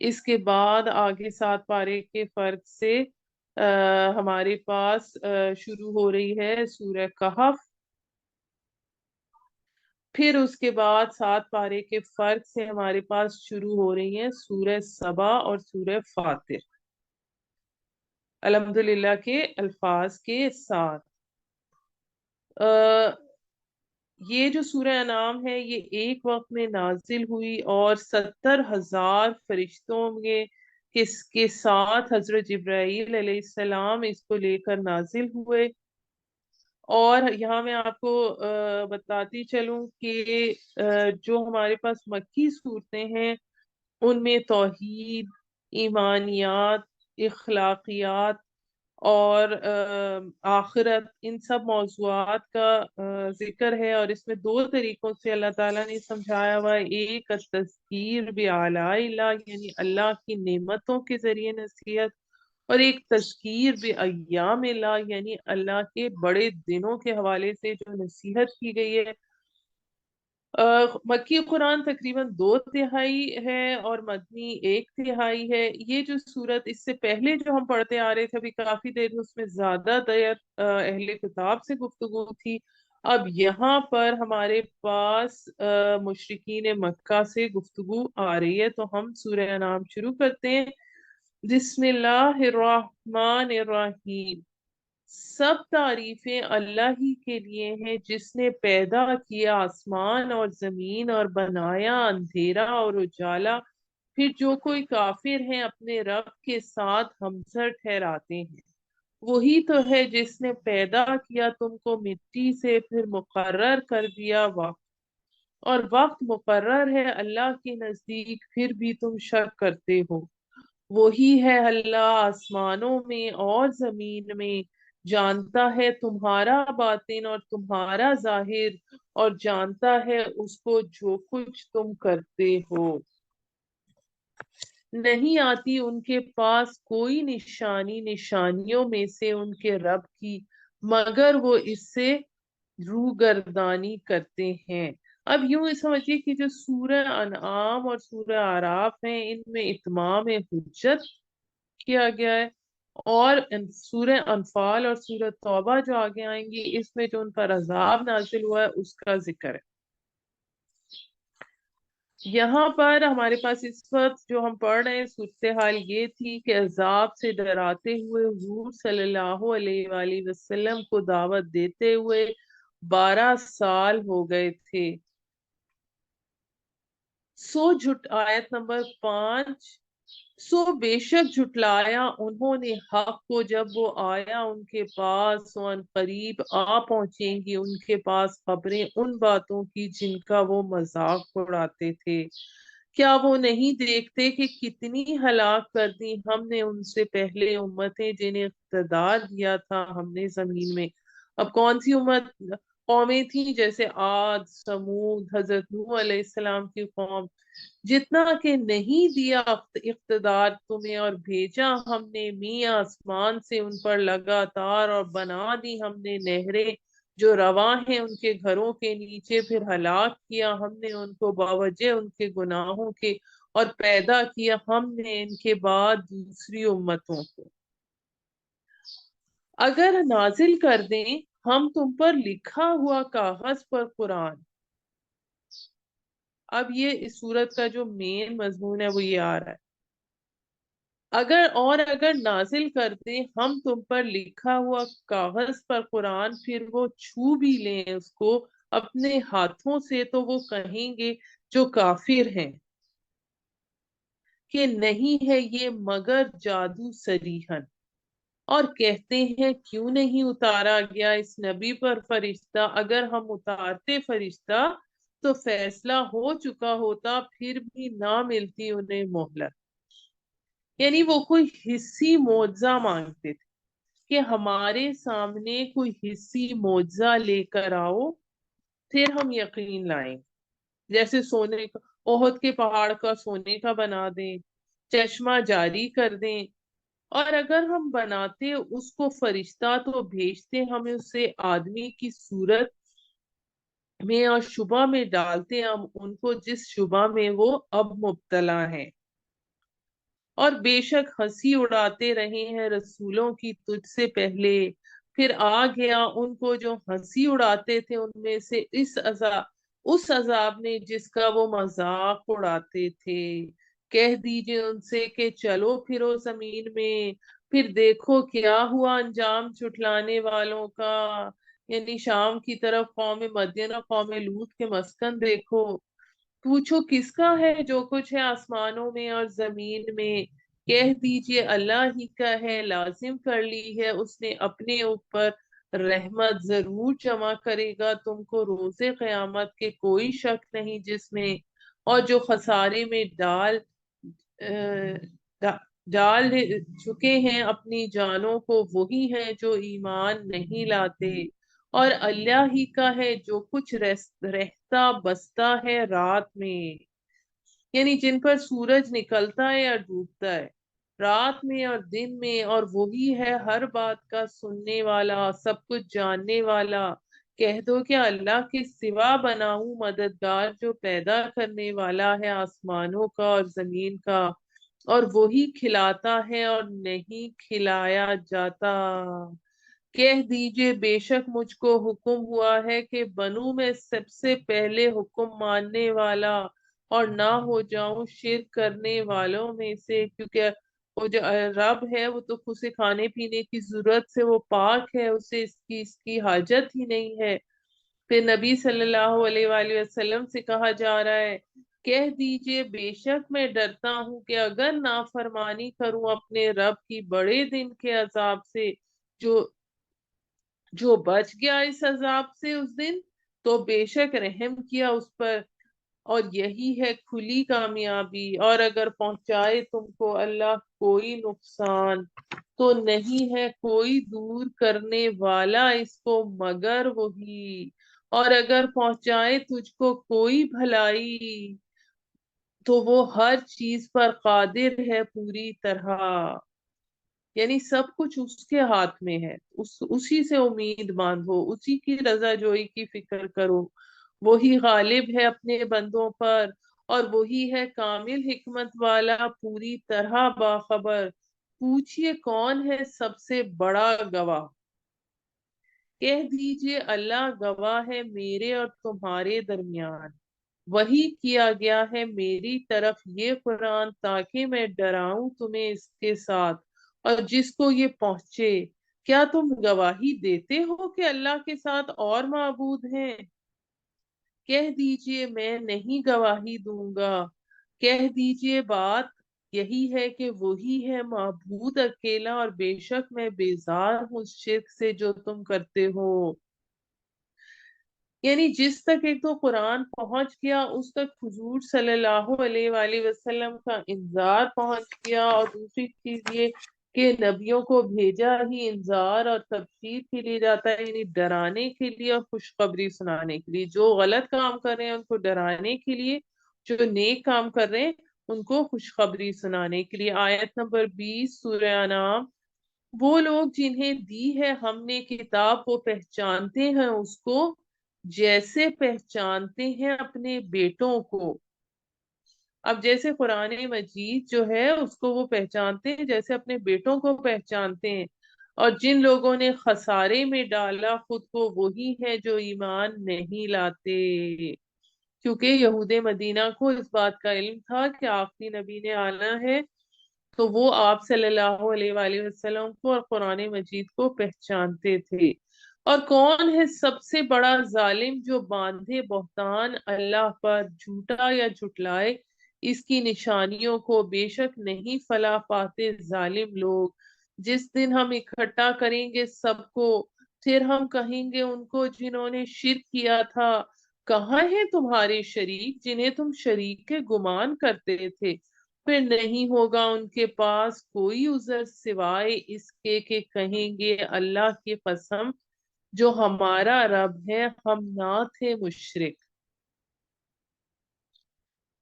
اس کے بعد آگے 7 پارے کے فرق سے ہمارے پاس شروع ہو رہی ہے سورہ کہف۔ پھر اس کے بعد 7 پارے کے فرق سے ہمارے پاس شروع ہو رہی ہیں سورہ سبا اور سورہ فاطر، الحمدللہ کے الفاظ کے ساتھ۔ یہ جو سورہ انعام ہے یہ ایک وقت میں نازل ہوئی، اور 70,000 فرشتوں کے ساتھ حضرت جبرائیل علیہ السلام اس کو لے کر نازل ہوئے۔ اور یہاں میں آپ کو بتاتی چلوں کہ جو ہمارے پاس مکی صورتیں ہیں ان میں توحید، ایمانیات، اخلاقیات اور آخرت، ان سب موضوعات کا ذکر ہے، اور اس میں 2 طریقوں سے اللہ تعالیٰ نے سمجھایا ہوا ہے۔ ایک تذکیر بآلاء اللہ، یعنی اللہ کی نعمتوں کے ذریعے نصیحت، اور ایک تذکیر بایام اللہ، یعنی اللہ کے بڑے دنوں کے حوالے سے جو نصیحت کی گئی ہے۔ مکی قرآن تقریباً 2/3 ہے اور مدنی 1/3 ہے. یہ جو سورت اس سے پہلے جو ہم پڑھتے آ رہے تھے ابھی کافی دیر اس میں زیادہ دیر اہل کتاب سے گفتگو تھی. اب یہاں پر ہمارے پاس مشرکین مکہ سے گفتگو آ رہی ہے. تو ہم سورہ انعام شروع کرتے ہیں. بسم اللہ الرحمن الرحیم. سب تعریفیں اللہ ہی کے لیے ہیں جس نے پیدا کیا آسمان اور زمین اور بنایا اندھیرا اور اجالا. پھر جو کوئی کافر ہیں اپنے رب کے ساتھ ہمسر ٹھہراتے ہیں. وہی تو ہے جس نے پیدا کیا تم کو مٹی سے پھر مقرر کر دیا وقت. اور وقت مقرر ہے اللہ کے نزدیک پھر بھی تم شک کرتے ہو. وہی ہے اللہ آسمانوں میں اور زمین میں. جانتا ہے تمہارا باطن اور تمہارا ظاہر اور جانتا ہے اس کو جو کچھ تم کرتے ہو. نہیں آتی ان کے پاس کوئی نشانی نشانیوں میں سے ان کے رب کی مگر وہ اس سے روگردانی کرتے ہیں. اب یوں سمجھیے کہ جو سورہ انعام اور سورہ اعراف ہیں ان میں اتمام حجت کیا گیا ہے. اور سورہ انفال اور سورہ توبہ جو آگے آئیں گی اس میں جو ان پر عذاب نازل ہوا ہے اس کا ذکر ہے. یہاں پر ہمارے پاس اس وقت جو ہم پڑھ رہے ہیں صورتحال یہ تھی کہ عذاب سے ڈراتے ہوئے حضور صلی اللہ علیہ وآلہ وسلم کو دعوت دیتے ہوئے 12 سال ہو گئے تھے. آیت نمبر 5. سو بے شک جھٹلایا انہوں نے حق کو جب وہ آیا ان کے پاس. ان قریب آ پہنچیں گی ان کے پاس خبریں ان باتوں کی جن کا وہ مذاق اڑاتے تھے. کیا وہ نہیں دیکھتے کہ کتنی ہلاک کر دی ہم نے ان سے پہلے امتیں جنہیں اقتدار دیا تھا ہم نے زمین میں. اب کون سی قومیں تھیں؟ جیسے عاد، سمود، حضرت نوح علیہ السلام کی قوم. جتنا کہ نہیں دیا اقتدار تمہیں اور بھیجا ہم نے میاں آسمان سے ان پر لگاتار اور بنا دی ہم نے نہریں جو رواں ہیں ان کے گھروں کے نیچے. پھر ہلاک کیا ہم نے ان کو باوجہ ان کے گناہوں کے اور پیدا کیا ہم نے ان کے بعد دوسری امتوں کو. اگر نازل کر دیں ہم تم پر لکھا ہوا کاغذ پر قرآن. اب یہ اس صورت کا جو مین مضمون ہے وہ یہ آ رہا ہے. اگر نازل کر دیں ہم تم پر لکھا ہوا کاغذ پر قرآن پھر وہ چھو بھی لیں اس کو اپنے ہاتھوں سے تو وہ کہیں گے جو کافر ہیں کہ نہیں ہے یہ مگر جادو سریحن. اور کہتے ہیں کیوں نہیں اتارا گیا اس نبی پر فرشتہ. اگر ہم اتارتے فرشتہ تو فیصلہ ہو چکا ہوتا پھر بھی نہ ملتی انہیں مہلت. یعنی وہ کوئی حصی معجزہ مانگتے تھے کہ ہمارے سامنے کوئی حصی معجزہ لے کر آؤ پھر ہم یقین لائیں. جیسے سونے کا احد کے پہاڑ کا سونے کا بنا دیں، چشمہ جاری کر دیں. اور اگر ہم بناتے اس کو فرشتہ تو بھیجتے ہمیں اسے آدمی کی صورت میں اور شبہ میں ڈالتے ہم ان کو جس شبہ میں وہ اب مبتلا ہیں. اور بے شک ہنسی اڑاتے رہے ہیں رسولوں کی تجھ سے پہلے. پھر آ گیا ان کو جو ہنسی اڑاتے تھے ان میں سے اس عذاب نے جس کا وہ مذاق اڑاتے تھے. کہہ دیجئے ان سے کہ چلو پھرو زمین میں پھر دیکھو کیا ہوا انجام جھٹلانے والوں کا. یعنی شام کی طرف قوم مدین اور قوم لوط کے مسکن دیکھو. پوچھو کس کا ہے جو کچھ ہے آسمانوں میں اور زمین میں. کہہ دیجئے اللہ ہی کا ہے. لازم کر لی ہے اس نے اپنے اوپر رحمت. ضرور جمع کرے گا تم کو روز قیامت کے کوئی شک نہیں جس میں. اور جو خسارے میں ڈال چکے ہیں اپنی جانوں کو وہی ہیں جو ایمان نہیں لاتے. اور اللہ ہی کا ہے جو کچھ رہتا بستا ہے رات میں. یعنی جن پر سورج نکلتا ہے یا ڈوبتا ہے رات میں اور دن میں. اور وہی ہے ہر بات کا سننے والا سب کچھ جاننے والا. کہہ دو کہ اللہ کے سوا بنا ہوں مددگار جو پیدا کرنے والا ہے آسمانوں کا اور زمین کا، اور وہی کھلاتا ہے اور نہیں کھلایا جاتا۔ کہہ دیجئے بے شک مجھ کو حکم ہوا ہے کہ بنوں میں سب سے پہلے حکم ماننے والا اور نہ ہو جاؤں شرک کرنے والوں میں سے، کیونکہ وہ جو رب ہے وہ تو اسے کھانے پینے کی ضرورت سے وہ پاک ہے، اسے اس کی حاجت ہی نہیں ہے۔ پھر نبی صلی اللہ علیہ وآلہ وسلم سے کہا جا رہا ہے کہہ دیجئے بے شک میں ڈرتا ہوں کہ اگر نافرمانی کروں اپنے رب کی بڑے دن کے عذاب سے، جو جو بچ گیا اس عذاب سے اس دن تو بے شک رحم کیا اس پر، اور یہی ہے کھلی کامیابی۔ اور اگر پہنچائے تم کو اللہ کوئی نقصان تو نہیں ہے کوئی دور کرنے والا اس کو مگر وہی، اور اگر پہنچائے تجھ کو کوئی بھلائی تو وہ ہر چیز پر قادر ہے پوری طرح۔ یعنی سب کچھ اس کے ہاتھ میں ہے، اسی سے امید باندھو، اسی کی رضا جوئی کی فکر کرو، وہی غالب ہے اپنے بندوں پر، اور وہی ہے کامل حکمت والا پوری طرح باخبر۔ پوچھئے کون ہے سب سے بڑا گواہ؟ کہہ دیجئے اللہ گواہ ہے میرے اور تمہارے درمیان، وہی کیا گیا ہے میری طرف یہ قرآن تاکہ میں ڈراؤں تمہیں اس کے ساتھ اور جس کو یہ پہنچے۔ کیا تم گواہی دیتے ہو کہ اللہ کے ساتھ اور معبود ہیں؟ کہہ دیجئے میں نہیں گواہی دوں گا، کہہ دیجئے بات یہی ہے کہ وہی ہے معبود اکیلا، اور بے شک میں بیزار ہوں اس شرک سے جو تم کرتے ہو۔ یعنی جس تک ایک تو قرآن پہنچ گیا اس تک حضور صلی اللہ علیہ وآلہ وسلم کا انذار پہنچ گیا، اور دوسری چیز یہ کہ نبیوں کو بھیجا ہی انذار اور تبشیر کے لیے جاتا ہے، یعنی ڈرانے کے لیے اور خوشخبری سنانے کے لیے، جو غلط کام کر رہے ہیں ان کو ڈرانے کے لیے، جو نیک کام کر رہے ہیں ان کو خوشخبری سنانے کے لیے۔ آیت نمبر 20 سورہ انعام۔ وہ لوگ جنہیں دی ہے ہم نے کتاب وہ پہچانتے ہیں اس کو جیسے پہچانتے ہیں اپنے بیٹوں کو۔ اب جیسے قرآن مجید جو ہے اس کو وہ پہچانتے ہیں جیسے اپنے بیٹوں کو پہچانتے ہیں، اور جن لوگوں نے خسارے میں ڈالا خود کو وہی ہے جو ایمان نہیں لاتے، کیونکہ یہود مدینہ کو اس بات کا علم تھا کہ آخری نبی نے آنا ہے، تو وہ آپ صلی اللہ علیہ وآلہ وسلم کو اور قرآن مجید کو پہچانتے تھے۔ اور کون ہے سب سے بڑا ظالم جو باندھے بہتان اللہ پر، جھوٹا یا جھٹلائے اس کی نشانیوں کو؟ بے شک نہیں فلاح پاتے ظالم لوگ۔ جس دن ہم اکٹھا کریں گے سب کو، پھر ہم کہیں گے ان کو جنہوں نے شرک کیا تھا کہاں ہیں تمہارے شریک جنہیں تم شریک کے گمان کرتے تھے؟ پھر نہیں ہوگا ان کے پاس کوئی عذر سوائے اس کے کہ کہیں گے اللہ کی قسم جو ہمارا رب ہے ہم نہ تھے مشرک۔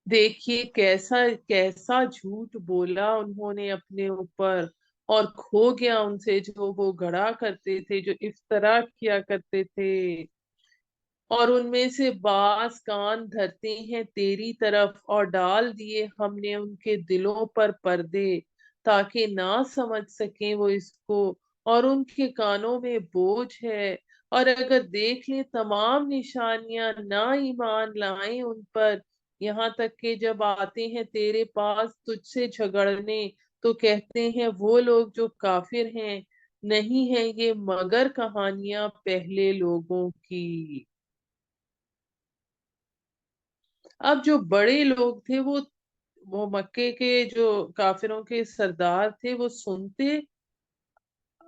دیکھیے کیسا کیسا جھوٹ بولا انہوں نے اپنے اوپر، اور کھو گیا ان سے جو وہ گڑا کرتے تھے، جو افطرا کیا کرتے تھے۔ اور ان میں سے بعض کان دھرتے ہیں تیری طرف، اور ڈال دیے ہم نے ان کے دلوں پر پردے تاکہ نہ سمجھ سکیں وہ اس کو، اور ان کے کانوں میں بوجھ ہے، اور اگر دیکھ لیں تمام نشانیاں نہ ایمان لائیں ان پر، یہاں تک کہ جب آتے ہیں تیرے پاس تجھ سے جھگڑنے تو کہتے ہیں وہ لوگ جو کافر ہیں نہیں ہیں یہ مگر کہانیاں پہلے لوگوں کی۔ اب جو بڑے لوگ تھے وہ مکے کے جو کافروں کے سردار تھے وہ سنتے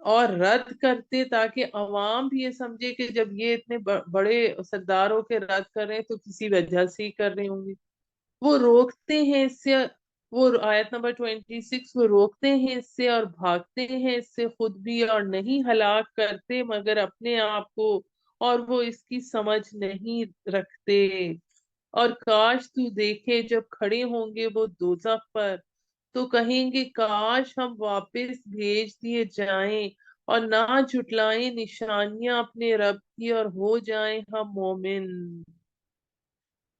اور رد کرتے تاکہ عوام بھی یہ سمجھے کہ جب یہ اتنے بڑے سرداروں کے رد کر رہے ہیں تو کسی وجہ سے ہی کر رہے ہوں گے۔ وہ روکتے ہیں اس سے، وہ آیت نمبر 26، وہ روکتے ہیں اس سے اور بھاگتے ہیں اس سے خود بھی، اور نہیں ہلاک کرتے مگر اپنے آپ کو، اور وہ اس کی سمجھ نہیں رکھتے۔ اور کاش تو دیکھے جب کھڑے ہوں گے وہ دوزخ پر تو کہیں گے کاش ہم واپس بھیج دیے جائیں اور نہ جھٹلائیں نشانیاں اپنے رب کی اور ہو جائیں ہم مومن.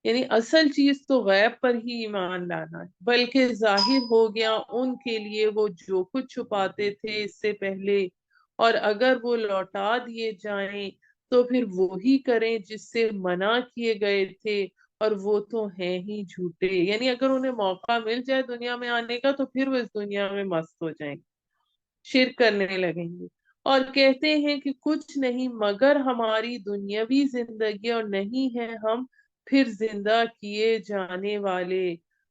یعنی اصل چیز تو غیب پر ہی ایمان لانا ہے، بلکہ ظاہر ہو گیا ان کے لیے وہ جو کچھ چھپاتے تھے اس سے پہلے، اور اگر وہ لوٹا دیے جائیں تو پھر وہی کریں جس سے منع کیے گئے تھے، اور وہ تو ہیں ہی جھوٹے. یعنی اگر انہیں موقع مل جائے دنیا میں آنے کا تو پھر وہ اس دنیا میں مست ہو جائیں گے، شرک کرنے لگیں گے. اور کہتے ہیں کہ کچھ نہیں مگر ہماری دنیاوی زندگی، اور نہیں ہے ہم پھر زندہ کیے جانے والے.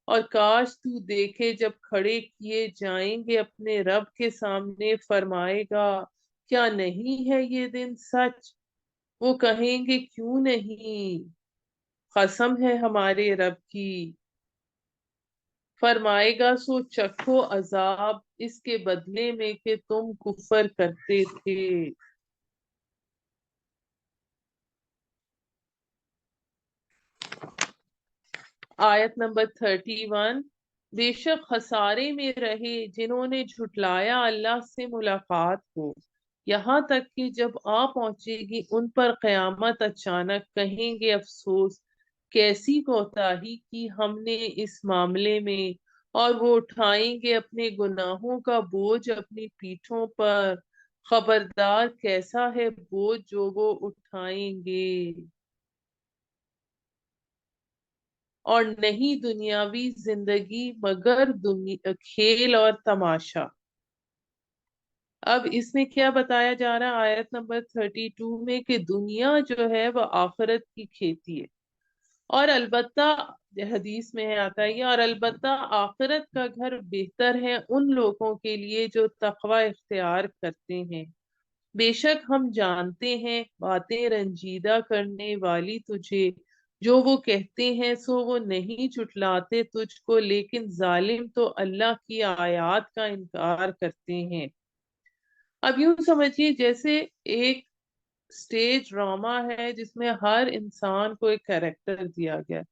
اور کاش تو دیکھے جب کھڑے کیے جائیں گے اپنے رب کے سامنے، فرمائے گا کیا نہیں ہے یہ دن سچ؟ وہ کہیں گے کیوں نہیں، قسم ہے ہمارے رب کی. فرمائے گا سو چکھو عذاب اس کے بدلے میں کہ تم کفر کرتے تھے. آیت نمبر 31. بے شک خسارے میں رہے جنہوں نے جھٹلایا اللہ سے ملاقات کو، یہاں تک کہ جب آ پہنچے گی ان پر قیامت اچانک کہیں گے افسوس کیسی کوتاہی کی ہم نے اس معاملے میں، اور وہ اٹھائیں گے اپنے گناہوں کا بوجھ اپنی پیٹھوں پر. خبردار کیسا ہے بوجھ جو وہ اٹھائیں گے. اور نہیں دنیاوی زندگی مگر کھیل اور تماشا. اب اس میں کیا بتایا جا رہا ہے آیت نمبر 32 میں، کہ دنیا جو ہے وہ آخرت کی کھیتی ہے، اور البتہ حدیث میں آتا ہے یہ، اور البتہ آخرت کا گھر بہتر ہے ان لوگوں کے لیے جو تقوی اختیار کرتے ہیں. بے شک ہم جانتے ہیں باتیں رنجیدہ کرنے والی تجھے، جو وہ کہتے ہیں سو وہ نہیں جھٹلاتے تجھ کو، لیکن ظالم تو اللہ کی آیات کا انکار کرتے ہیں. اب یوں سمجھیے جیسے ایک سٹیج ڈرامہ ہے جس میں ہر انسان کو ایک کیریکٹر دیا گیا ہے.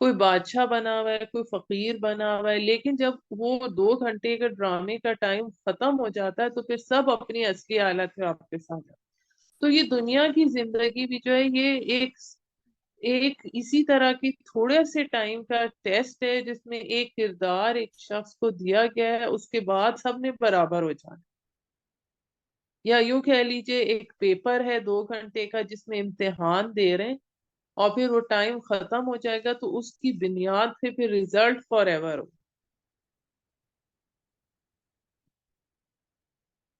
کوئی بادشاہ بنا ہوا ہے، کوئی فقیر بنا ہوا ہے، لیکن جب وہ 2 گھنٹے کے ڈرامے کا ٹائم ختم ہو جاتا ہے تو پھر سب اپنی اصلی حالت میں واپس آ جاتے ہیں. تو یہ دنیا کی زندگی بھی جو ہے یہ ایک اسی طرح کی تھوڑے سے ٹائم کا ٹیسٹ ہے جس میں ایک کردار ایک شخص کو دیا گیا ہے، اس کے بعد سب نے برابر ہو جانا. یا یوں کہہ لیجیے ایک پیپر ہے 2 گھنٹے کا جس میں امتحان دے رہے ہیں، اور پھر وہ ٹائم ختم ہو جائے گا تو اس کی بنیاد پہ پھر ریزلٹ فار ایور ہو.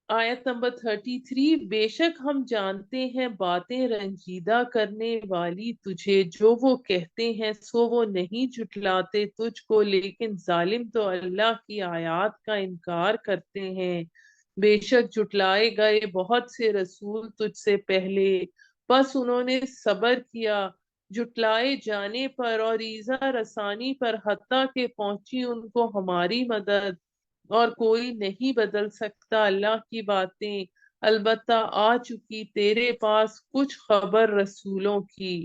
آیت نمبر 33. بے شک ہم جانتے ہیں باتیں رنجیدہ کرنے والی تجھے، جو وہ کہتے ہیں سو وہ نہیں جھٹلاتے تجھ کو، لیکن ظالم تو اللہ کی آیات کا انکار کرتے ہیں. بے شک جھٹلائے گئے بہت سے رسول تجھ سے پہلے، بس انہوں نے صبر کیا جھٹلائے جانے پر اور ایذا رسانی پر، حتیٰ کہ پہنچی ان کو ہماری مدد، اور کوئی نہیں بدل سکتا اللہ کی باتیں. البتہ آ چکی تیرے پاس کچھ خبر رسولوں کی،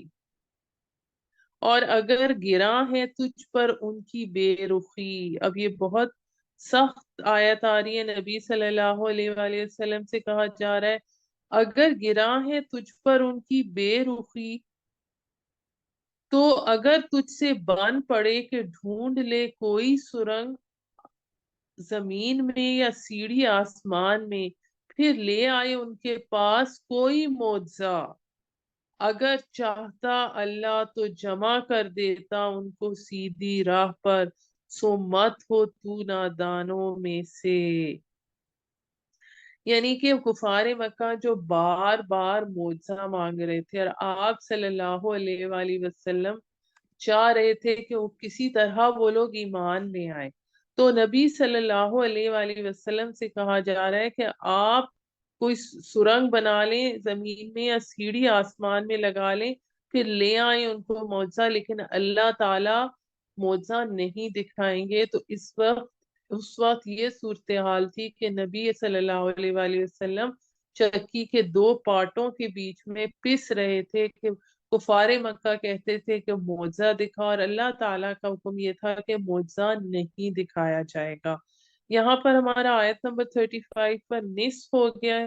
اور اگر گراں ہے تجھ پر ان کی بے رخی. اب یہ بہت سخت آیت آ رہی ہے، نبی صلی اللہ علیہ وآلہ وسلم سے کہا جا رہا ہے اگر گراں ہے تجھ پر ان کی بے رخی، تو اگر تجھ سے بان پڑے کہ ڈھونڈ لے کوئی سرنگ زمین میں یا سیڑھی آسمان میں، پھر لے آئے ان کے پاس کوئی معجزہ. اگر چاہتا اللہ تو جمع کر دیتا ان کو سیدھی راہ پر، سو مت ہو تو نادانوں میں سے. یعنی کہ کفار مکہ جو بار بار معجزہ مانگ رہے تھے، اور آپ صلی اللہ علیہ وآلہ وسلم چاہ رہے تھے کہ وہ کسی طرح وہ لوگ ایمان لے آئے، تو نبی صلی اللہ علیہ وآلہ وسلم سے کہا جا رہا ہے کہ آپ کوئی سرنگ بنا لیں زمین میں یا سیڑھی آسمان میں لگا لیں، پھر لے آئیں ان کو معجزہ، لیکن اللہ تعالی معجزہ نہیں دکھائیں گے. تو اس وقت یہ صورتحال تھی کہ نبی صلی اللہ علیہ وآلہ وسلم چکی کے 2 پارٹوں کے بیچ میں پس رہے تھے کہ کفار مکہ کہتے تھے کہ معجزہ دکھا، اور اللہ تعالیٰ کا حکم یہ تھا کہ معجزہ نہیں دکھایا جائے گا. یہاں پر ہمارا آیت نمبر 35 پر نصف ہو گیا ہے.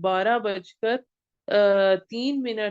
12:03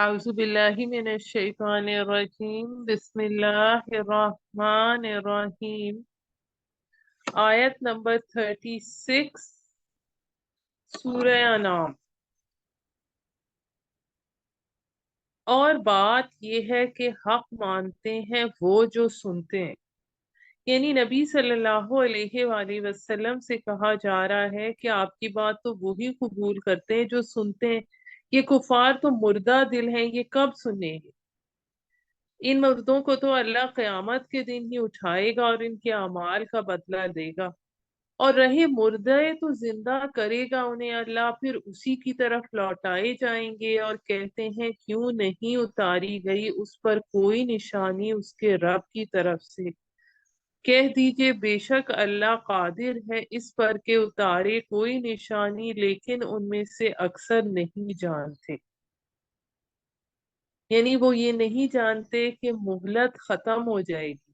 اعوذ باللہ من الشیطان الرجیم بسم اللہ الرحمن الرحیم آیت نمبر 36 سورہ انعام۔ اور بات یہ ہے کہ حق مانتے ہیں وہ جو سنتے ہیں، یعنی نبی صلی اللہ علیہ وآلہ وسلم سے کہا جا رہا ہے کہ آپ کی بات تو وہی قبول کرتے ہیں جو سنتے ہیں، یہ کفار تو مردہ دل ہیں، یہ کب سنیں گے؟ ان مردوں کو تو اللہ قیامت کے دن ہی اٹھائے گا اور ان کے اعمال کا بدلہ دے گا، اور رہے مردے تو زندہ کرے گا انہیں اللہ، پھر اسی کی طرف لوٹائے جائیں گے اور کہتے ہیں کیوں نہیں اتاری گئی اس پر کوئی نشانی اس کے رب کی طرف سے؟ کہہ دیجئے بے شک اللہ قادر ہے اس پر کہ اتارے کوئی نشانی، لیکن ان میں سے اکثر نہیں جانتے، یعنی وہ یہ نہیں جانتے کہ مہلت ختم ہو جائے گی،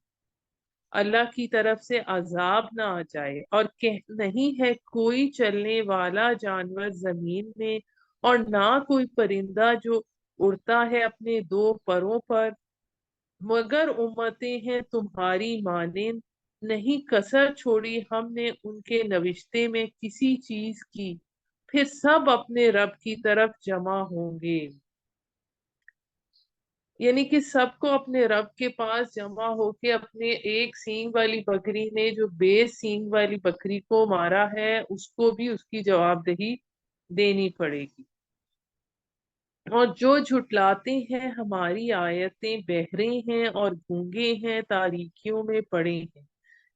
اللہ کی طرف سے عذاب نہ آ جائے، اور کہ نہیں ہے کوئی چلنے والا جانور زمین میں، اور نہ کوئی پرندہ جو اڑتا ہے اپنے دو پروں پر، مگر امتیں ہیں تمہاری مانند، نہیں کسر چھوڑی ہم نے ان کے نوشتے میں کسی چیز کی، پھر سب اپنے رب کی طرف جمع ہوں گے، یعنی کہ سب کو اپنے رب کے پاس جمع ہو کے اپنے ایک سینگ والی بکری نے جو بے سینگ والی بکری کو مارا ہے اس کو بھی اس کی جواب دہی دینی پڑے گی۔ اور جو جھٹلاتے ہیں ہماری آیتیں بہرے ہیں اور گونگے ہیں، تاریکیوں میں پڑے ہیں،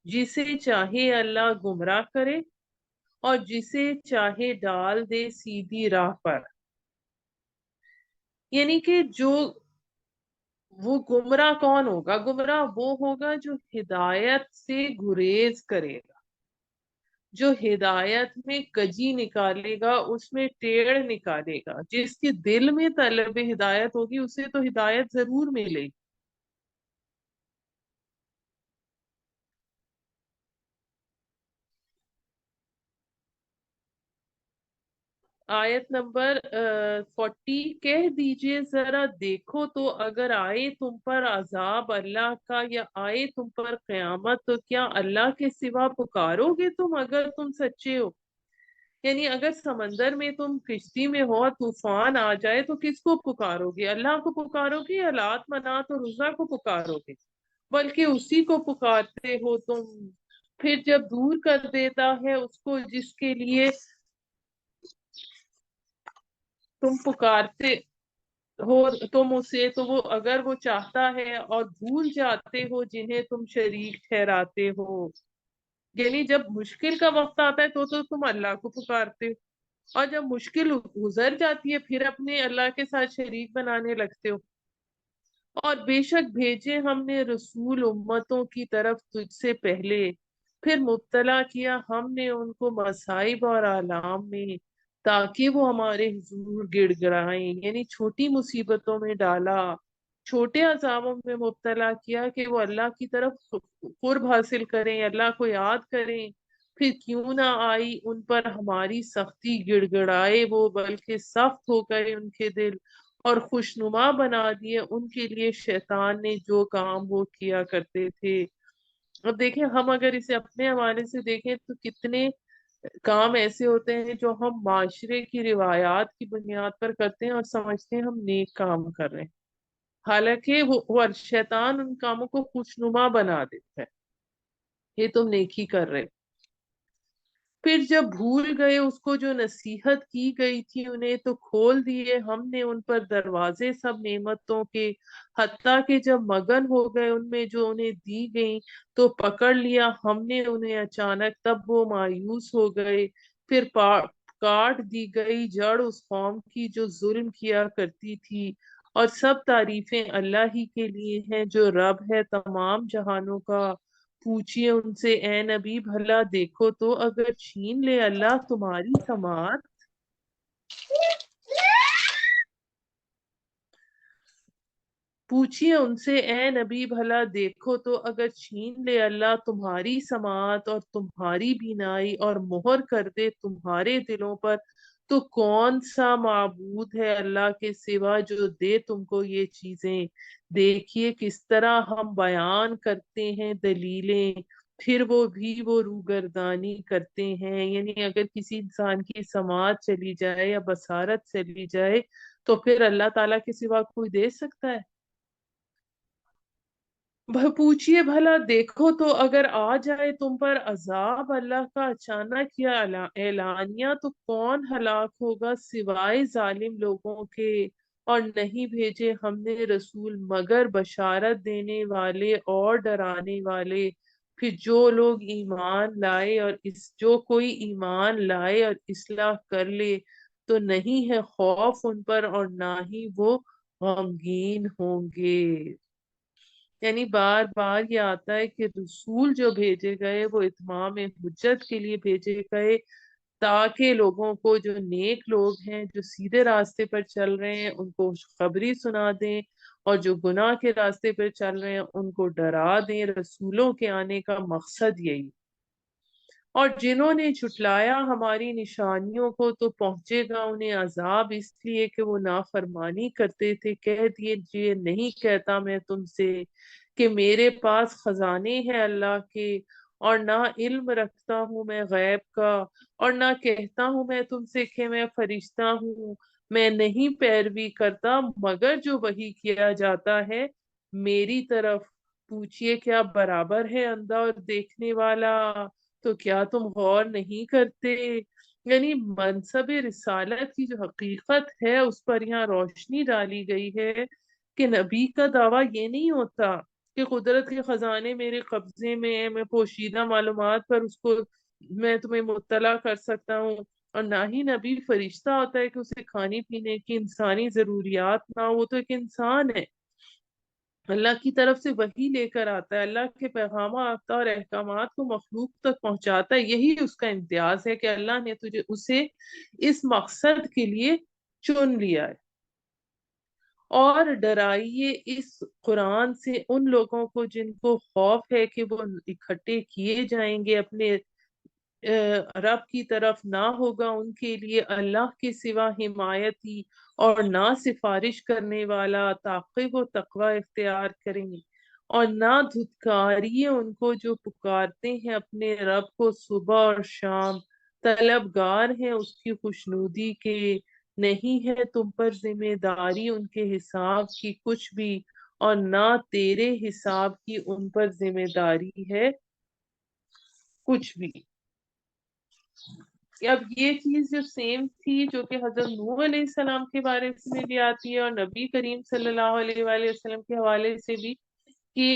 جسے چاہے اللہ گمراہ کرے اور جسے چاہے ڈال دے سیدھی راہ پر، یعنی کہ جو وہ گمراہ کون ہوگا؟ گمراہ وہ ہوگا جو ہدایت سے گریز کرے گا، جو ہدایت میں کجی نکالے گا، اس میں ٹیڑھ نکالے گا، جس کے دل میں طلب ہدایت ہوگی اسے تو ہدایت ضرور ملے گی۔ آیت نمبر 40، کہہ دیجئے ذرا دیکھو تو اگر آئے تم پر عذاب اللہ کا یا آئے تم پر قیامت تو کیا اللہ کے سوا پکارو گے تم اگر تم سچے ہو؟ یعنی اگر سمندر میں تم کشتی میں ہو اور طوفان آ جائے تو کس کو پکارو گے؟ اللہ کو پکارو گے یا لات منات اور عزا کو پکارو گے؟ بلکہ اسی کو پکارتے ہو تم، پھر جب دور کر دیتا ہے اس کو جس کے لیے تم پکارتے ہو تم اسے، تو وہ اگر وہ چاہتا ہے، اور بھول جاتے ہو جنہیں تم شریک ٹھہراتے ہو، یعنی جب مشکل کا وقت آتا ہے تو تم اللہ کو پکارتے ہو، اور جب مشکل گزر جاتی ہے پھر اپنے اللہ کے ساتھ شریک بنانے لگتے ہو۔ اور بے شک بھیجے ہم نے رسول امتوں کی طرف تجھ سے پہلے، پھر مبتلا کیا ہم نے ان کو مصائب اور آلام میں، تاکہ وہ ہمارے حضور گڑ گڑائیں، یعنی چھوٹی مصیبتوں میں ڈالا، چھوٹے عذابوں میں مبتلا کیا کہ وہ اللہ کی طرف قرب حاصل کریں، اللہ کو یاد کریں، پھر کیوں نہ آئی ان پر ہماری سختی، گڑ گڑائے وہ بلکہ سخت ہو گئے ان کے دل، اور خوشنما بنا دیے ان کے لیے شیطان نے جو کام وہ کیا کرتے تھے۔ اب دیکھیں ہم اگر اسے اپنے حوالے سے دیکھیں تو کتنے کام ایسے ہوتے ہیں جو ہم معاشرے کی روایات کی بنیاد پر کرتے ہیں اور سمجھتے ہیں ہم نیک کام کر رہے ہیں، حالانکہ وہ شیطان ان کاموں کو خوشنما بنا دیتا ہے، یہ تم نیکی کر رہے۔ پھر جب بھول گئے اس کو جو نصیحت کی گئی تھی انہیں، تو کھول دیے ہم نے ان پر دروازے سب نعمتوں کے، حتیٰ کہ جب مگن ہو گئے ان میں جو انہیں دی گئیں، تو پکڑ لیا ہم نے انہیں اچانک، تب وہ مایوس ہو گئے، پھر کاٹ دی گئی جڑ اس قوم کی جو ظلم کیا کرتی تھی، اور سب تعریفیں اللہ ہی کے لیے ہیں جو رب ہے تمام جہانوں کا۔ پوچھئے ان سے اے نبی بھلا دیکھو تو اگر چھین لے اللہ تمہاری سماعت، پوچھئے ان سے اے نبی بھلا دیکھو تو اگر چھین لے اللہ تمہاری سماعت اور تمہاری بینائی، اور مہر کر دے تمہارے دلوں پر، تو کون سا معبود ہے اللہ کے سوا جو دے تم کو یہ چیزیں؟ دیکھیے کس طرح ہم بیان کرتے ہیں دلیلیں، پھر وہ بھی وہ روگردانی کرتے ہیں۔ یعنی اگر کسی انسان کی سماعت چلی جائے یا بصارت چلی جائے تو پھر اللہ تعالیٰ کے سوا کوئی دے سکتا ہے؟ پوچھئے بھلا، دیکھو تو اگر آ جائے تم پر عذاب اللہ کا اچانک یا اعلانیہ، تو کون ہلاک ہوگا سوائے ظالم لوگوں کے؟ اور نہیں بھیجے ہم نے رسول مگر بشارت دینے والے اور ڈرانے والے۔ پھر جو لوگ ایمان لائے اور جو کوئی ایمان لائے اور اصلاح کر لے تو نہیں ہے خوف ان پر اور نہ ہی وہ غمگین ہوں گے۔ یعنی بار بار یہ آتا ہے کہ رسول جو بھیجے گئے وہ اتمام حجت کے لیے بھیجے گئے، تاکہ لوگوں کو، جو نیک لوگ ہیں جو سیدھے راستے پر چل رہے ہیں، ان کو خوشخبری سنا دیں، اور جو گناہ کے راستے پر چل رہے ہیں ان کو ڈرا دیں۔ رسولوں کے آنے کا مقصد یہی۔ اور جنہوں نے جھٹلایا ہماری نشانیوں کو تو پہنچے گا انہیں عذاب، اس لیے کہ وہ نافرمانی کرتے تھے۔ کہہ دیجئے نہیں کہتا میں تم سے کہ میرے پاس خزانے ہیں اللہ کے، اور نہ علم رکھتا ہوں میں غیب کا، اور نہ کہتا ہوں میں تم سے کہ میں فرشتہ ہوں۔ میں نہیں پیروی کرتا مگر جو وحی کیا جاتا ہے میری طرف۔ پوچھئے کیا برابر ہے اندھا اور دیکھنے والا؟ تو کیا تم غور نہیں کرتے؟ یعنی منصب رسالت کی جو حقیقت ہے اس پر یہاں روشنی ڈالی گئی ہے کہ نبی کا دعویٰ یہ نہیں ہوتا کہ قدرت کے خزانے میرے قبضے میں ہیں، میں پوشیدہ معلومات پر اس کو میں تمہیں مطلع کر سکتا ہوں، اور نہ ہی نبی فرشتہ ہوتا ہے کہ اسے کھانے پینے کی انسانی ضروریات نہ ہو۔ وہ تو ایک انسان ہے، اللہ کی طرف سے وحی لے کر آتا ہے، اللہ کے پیغامات اور احکامات کو مخلوق تک پہنچاتا ہے۔ یہی اس کا امتیاز ہے کہ اللہ نے اسے اس مقصد کے لیے چن لیا ہے۔ اور ڈرائیے اس قرآن سے ان لوگوں کو جن کو خوف ہے کہ وہ اکٹھے کیے جائیں گے اپنے رب کی طرف، نہ ہوگا ان کے لیے اللہ کے سوا حمایتی اور نہ سفارش کرنے والا، تاکہ وہ تقوی اختیار کریں، اور نہ دھتکاریے ان کو جو پکارتے ہیں اپنے رب کو صبح اور شام، طلبگار ہیں اس کی خوشنودی کے۔ نہیں ہے تم پر ذمہ داری ان کے حساب کی کچھ بھی، اور نہ تیرے حساب کی ان پر ذمہ داری ہے کچھ بھی۔ اب یہ چیز جو سیم تھی جو کہ حضرت نوح علیہ السلام کے بارے میں بھی آتی ہے اور نبی کریم صلی اللہ علیہ وآلہ وسلم کے حوالے سے بھی، کہ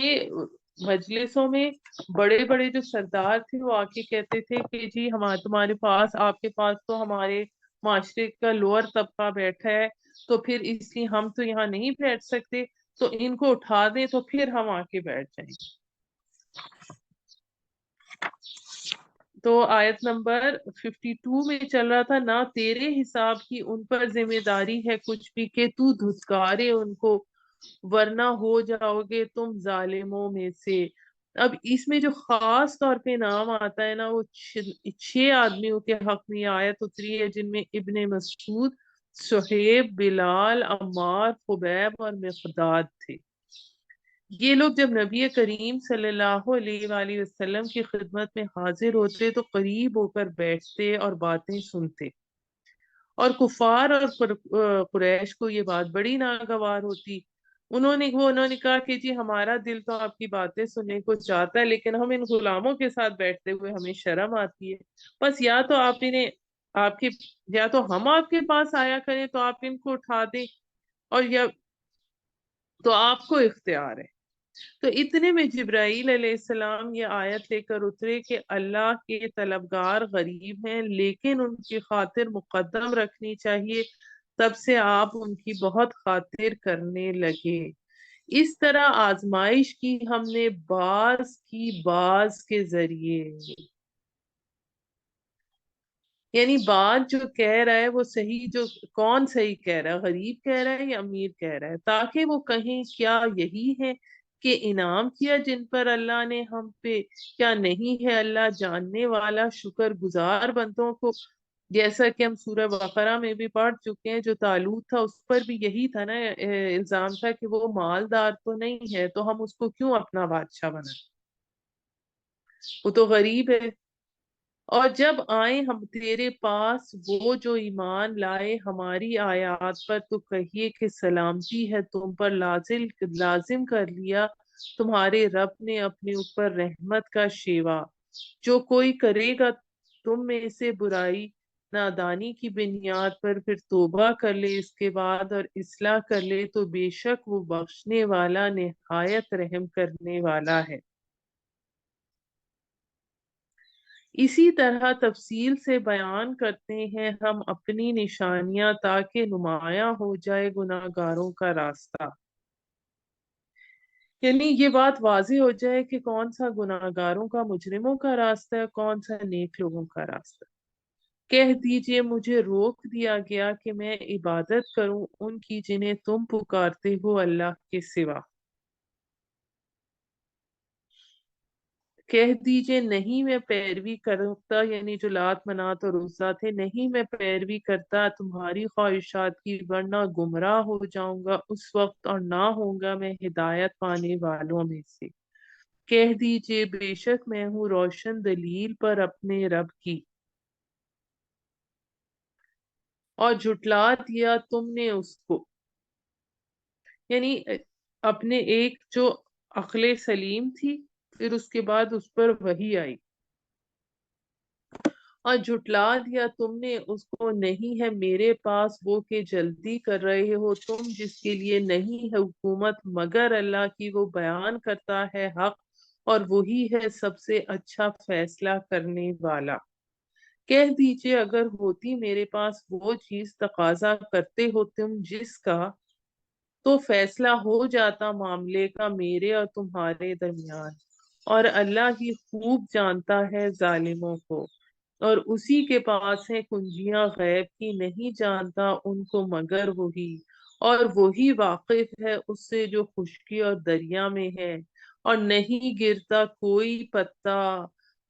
مجلسوں میں بڑے بڑے جو سردار تھے وہ آ کے کہتے تھے کہ جی تمہارے پاس، آپ کے پاس تو ہمارے معاشرے کا لوور طبقہ بیٹھا ہے، تو پھر اس لیے ہم تو یہاں نہیں بیٹھ سکتے، تو ان کو اٹھا دیں تو پھر ہم آ کے بیٹھ جائیں گے۔ تو آیت نمبر 52 میں چل رہا تھا، نہ تیرے حساب کی ان پر ذمہ داری ہے کچھ بھی کہ تو دھتکارے ان کو، ورنہ ہو جاؤ گے تم ظالموں میں سے۔ اب اس میں جو خاص طور پہ نام آتا ہے نا، وہ 6 آدمیوں کے حق میں یہ آیت اتری ہے، جن میں ابن مسعود، صہیب، بلال، عمار، خبیب اور مقداد تھے۔ یہ لوگ جب نبی کریم صلی اللہ علیہ وآلہ وسلم کی خدمت میں حاضر ہوتے تو قریب ہو کر بیٹھتے اور باتیں سنتے، اور کفار اور قریش کو یہ بات بڑی ناگوار ہوتی۔ انہوں نے کہا کہ جی ہمارا دل تو آپ کی باتیں سننے کو چاہتا ہے، لیکن ہم ان غلاموں کے ساتھ بیٹھتے ہوئے ہمیں شرم آتی ہے۔ بس یا تو آپ کے یا تو ہم آپ کے پاس آیا کریں تو آپ ان کو اٹھا دیں، اور یا تو آپ کو اختیار ہے۔ تو اتنے میں جبرائیل علیہ السلام یہ آیت لے کر اترے کہ اللہ کے طلبگار غریب ہیں لیکن ان کی خاطر مقدم رکھنی چاہیے، تب سے آپ ان کی بہت خاطر کرنے لگے۔ اس طرح آزمائش کی ہم نے بعض کے ذریعے، یعنی بات جو کہہ رہا ہے وہ صحیح، جو کون صحیح کہہ رہا ہے، غریب کہہ رہا ہے یا امیر کہہ رہا ہے، تاکہ وہ کہیں کیا یہی ہے کہ انعام کیا جن پر اللہ نے ہم پہ؟ کیا نہیں ہے اللہ جاننے والا شکر گزار بندوں کو؟ جیسا کہ ہم سورہ بقرہ میں بھی پڑھ چکے ہیں، جو طالوت تھا اس پر بھی یہی تھا نا، الزام تھا کہ وہ مالدار تو نہیں ہے تو ہم اس کو کیوں اپنا بادشاہ بنائیں، وہ تو غریب ہے۔ اور جب آئیں ہم تیرے پاس وہ جو ایمان لائے ہماری آیات پر، تو کہیے کہ سلامتی ہے تم پر، لازم کر لیا تمہارے رب نے اپنے اوپر رحمت کا شیوا۔ جو کوئی کرے گا تم میں سے برائی نادانی کی بنیاد پر، پھر توبہ کر لے اس کے بعد اور اصلاح کر لے، تو بے شک وہ بخشنے والا نہایت رحم کرنے والا ہے۔ اسی طرح تفصیل سے بیان کرتے ہیں ہم اپنی نشانیاں، تاکہ نمایاں ہو جائے گناہگاروں کا راستہ، یعنی یہ بات واضح ہو جائے کہ کون سا گناہگاروں کا، مجرموں کا راستہ ہے، کون سا نیک لوگوں کا راستہ۔ کہہ دیجئے مجھے روک دیا گیا کہ میں عبادت کروں ان کی جنہیں تم پکارتے ہو اللہ کے سوا۔ کہہ دیجئے نہیں میں پیروی کرتا، یعنی جو لات منات اور عزا تھے، نہیں میں پیروی کرتا تمہاری خواہشات کی، ورنہ گمراہ ہو جاؤں گا اس وقت اور نہ ہوں گا میں ہدایت پانے والوں میں سے۔ کہہ دیجئے بے شک میں ہوں روشن دلیل پر اپنے رب کی، اور جھٹلا دیا تم نے اس کو، یعنی اپنے ایک جو عقل سلیم تھی، پھر اس کے بعد اس پر وحی آئی، اور جھٹلا دیا تم نے اس کو، نہیں ہے میرے پاس وہ کہ جلدی کر رہے ہو تم، جس کے لیے نہیں ہے حکومت مگر اللہ کی، وہ بیان کرتا ہے حق اور وہی ہے سب سے اچھا فیصلہ کرنے والا۔ کہہ دیجئے اگر ہوتی میرے پاس وہ چیز تقاضا کرتے ہو تم جس کا، تو فیصلہ ہو جاتا معاملے کا میرے اور تمہارے درمیان، اور اللہ ہی خوب جانتا ہے ظالموں کو، اور اسی کے پاس ہے کنجیاں غیب کی، نہیں جانتا ان کو مگر وہی، اور وہی واقف ہے اس سے جو خشکی اور دریا میں ہے، اور نہیں گرتا کوئی پتا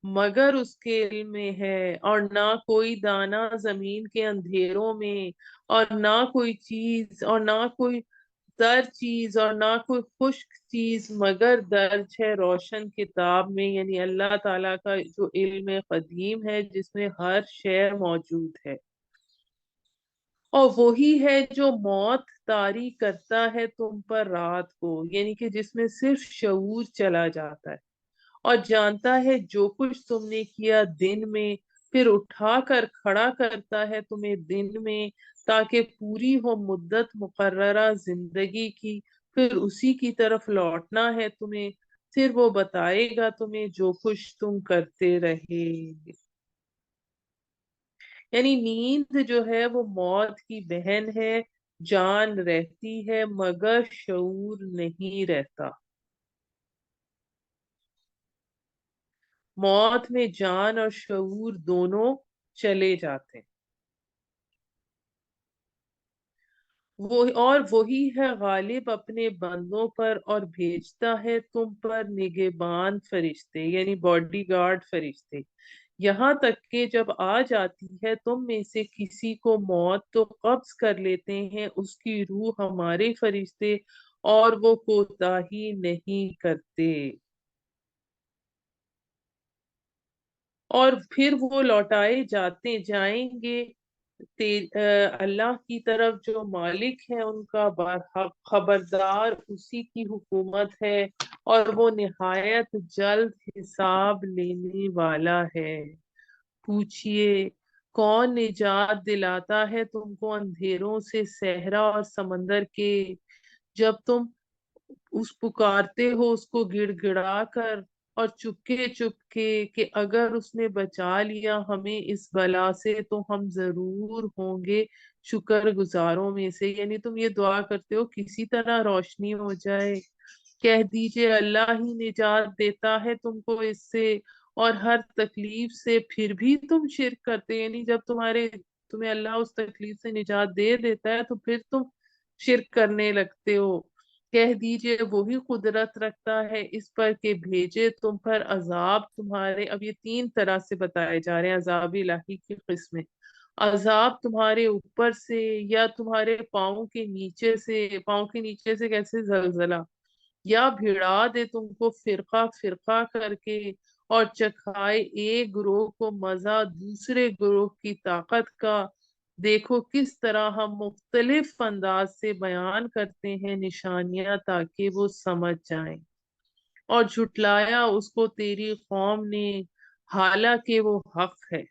مگر اس کے علم میں ہے، اور نہ کوئی دانہ زمین کے اندھیروں میں، اور نہ کوئی چیز، اور نہ کوئی تر چیز، اور نہ کوئی خشک چیز مگر درج ہے روشن کتاب میں، یعنی اللہ تعالیٰ کا جو علم قدیم ہے جس میں ہر شے موجود ہے۔ اور وہی ہے جو موت طاری کرتا ہے تم پر رات کو، یعنی کہ جس میں صرف شعور چلا جاتا ہے، اور جانتا ہے جو کچھ تم نے کیا دن میں، پھر اٹھا کر کھڑا کرتا ہے تمہیں دن میں، تاکہ پوری ہو مدت مقررہ زندگی کی، پھر اسی کی طرف لوٹنا ہے تمہیں، پھر وہ بتائے گا تمہیں جو کچھ تم کرتے رہے۔ یعنی نیند جو ہے وہ موت کی بہن ہے، جان رہتی ہے مگر شعور نہیں رہتا۔ موت میں جان اور شعور دونوں چلے جاتے ہیں۔ وہ اور وہی ہے غالب اپنے بندوں پر، اور بھیجتا ہے تم پر نگہبان فرشتے، یعنی باڈی گارڈ فرشتے، یہاں تک کہ جب آ جاتی ہے تم میں سے کسی کو موت تو قبض کر لیتے ہیں اس کی روح ہمارے فرشتے، اور وہ کوتاہی نہیں کرتے، اور پھر وہ لوٹائے جاتے جائیں گے اللہ کی طرف جو مالک ہے ان کا برحق، خبردار اسی کی حکومت ہے، اور وہ نہایت جلد حساب لینے والا ہے۔ پوچھئے کون نجات دلاتا ہے تم کو اندھیروں سے، صحرا اور سمندر کے، جب تم اس پکارتے ہو اس کو گڑ گڑا کر اور چپکے چپکے، کہ اگر اس نے بچا لیا ہمیں اس بلا سے تو ہم ضرور ہوں گے شکر گزاروں میں سے، یعنی تم یہ دعا کرتے ہو کسی طرح روشنی ہو جائے۔ کہہ دیجئے اللہ ہی نجات دیتا ہے تم کو اس سے اور ہر تکلیف سے، پھر بھی تم شرک کرتے، یعنی جب تمہیں اللہ اس تکلیف سے نجات دے دیتا ہے تو پھر تم شرک کرنے لگتے ہو۔ کہہ دیجئے وہی قدرت رکھتا ہے اس پر کہ بھیجے تم پر عذاب تمہارے، اب یہ تین طرح سے بتائے جا رہے ہیں عذاب الہی کی قسمیں، عذاب تمہارے اوپر سے یا تمہارے پاؤں کے نیچے سے کیسے زلزلہ، یا بھیڑا دے تم کو فرقہ فرقہ کر کے، اور چکھائے ایک گروہ کو مزہ دوسرے گروہ کی طاقت کا۔ دیکھو کس طرح ہم مختلف انداز سے بیان کرتے ہیں نشانیاں تاکہ وہ سمجھ جائیں، اور جھٹلایا اس کو تیری قوم نے حالانکہ وہ حق ہے۔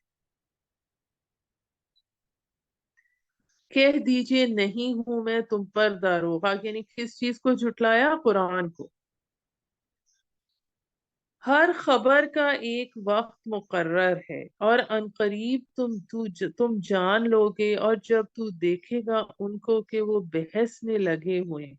کہہ دیجئے نہیں ہوں میں تم پر داروغہ، یعنی کس چیز کو جھٹلایا؟ قرآن کو۔ ہر خبر کا ایک وقت مقرر ہے، اور عنقریب تم جان لو گے، اور جب تو دیکھے گا ان کو کہ وہ بحث میں لگے ہوئے ہیں،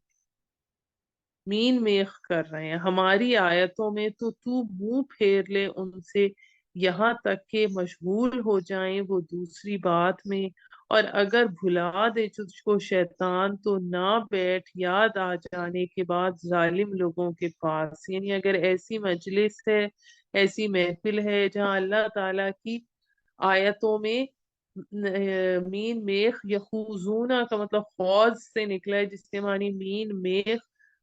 مین میخ کر رہے ہیں ہماری آیتوں میں، تو منہ پھیر لے ان سے یہاں تک کہ مشغول ہو جائیں وہ دوسری بات میں، اور اگر بھلا دے تجھ کو شیطان تو نہ بیٹھ یاد آ جانے کے بعد ظالم لوگوں کے پاس۔ یعنی اگر ایسی مجلس ہے، ایسی محفل ہے جہاں اللہ تعالیٰ کی آیتوں میں مین میخ، یخوزونہ کا مطلب خوض سے نکلا ہے، جس کے معنی مین میخ۔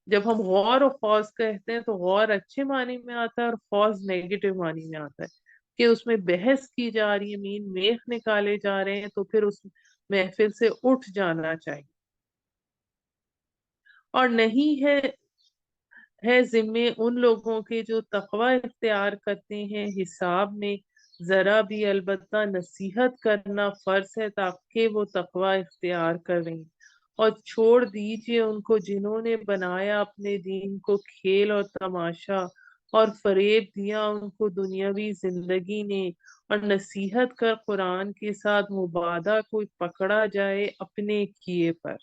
جب ہم غور و خوض کہتے ہیں تو غور اچھے معنی میں آتا ہے اور خوض نیگیٹو معنی میں آتا ہے، کہ اس میں بحث کی جا رہی ہے، مین میخ نکالے جا رہے ہیں، تو پھر اس محفل سے اٹھ جانا چاہیے۔ اور نہیں ہے ذمے ان لوگوں کے جو تقوی اختیار کرتے ہیں حساب میں ذرا بھی، البتہ نصیحت کرنا فرض ہے تاکہ وہ تقوی اختیار کریں۔ اور چھوڑ دیجئے ان کو جنہوں نے بنایا اپنے دین کو کھیل اور تماشا، اور فریب دیا ان کو دنیاوی زندگی نے، اور نصیحت کر قرآن کے ساتھ مبادہ کوئی پکڑا جائے اپنے کیے پر،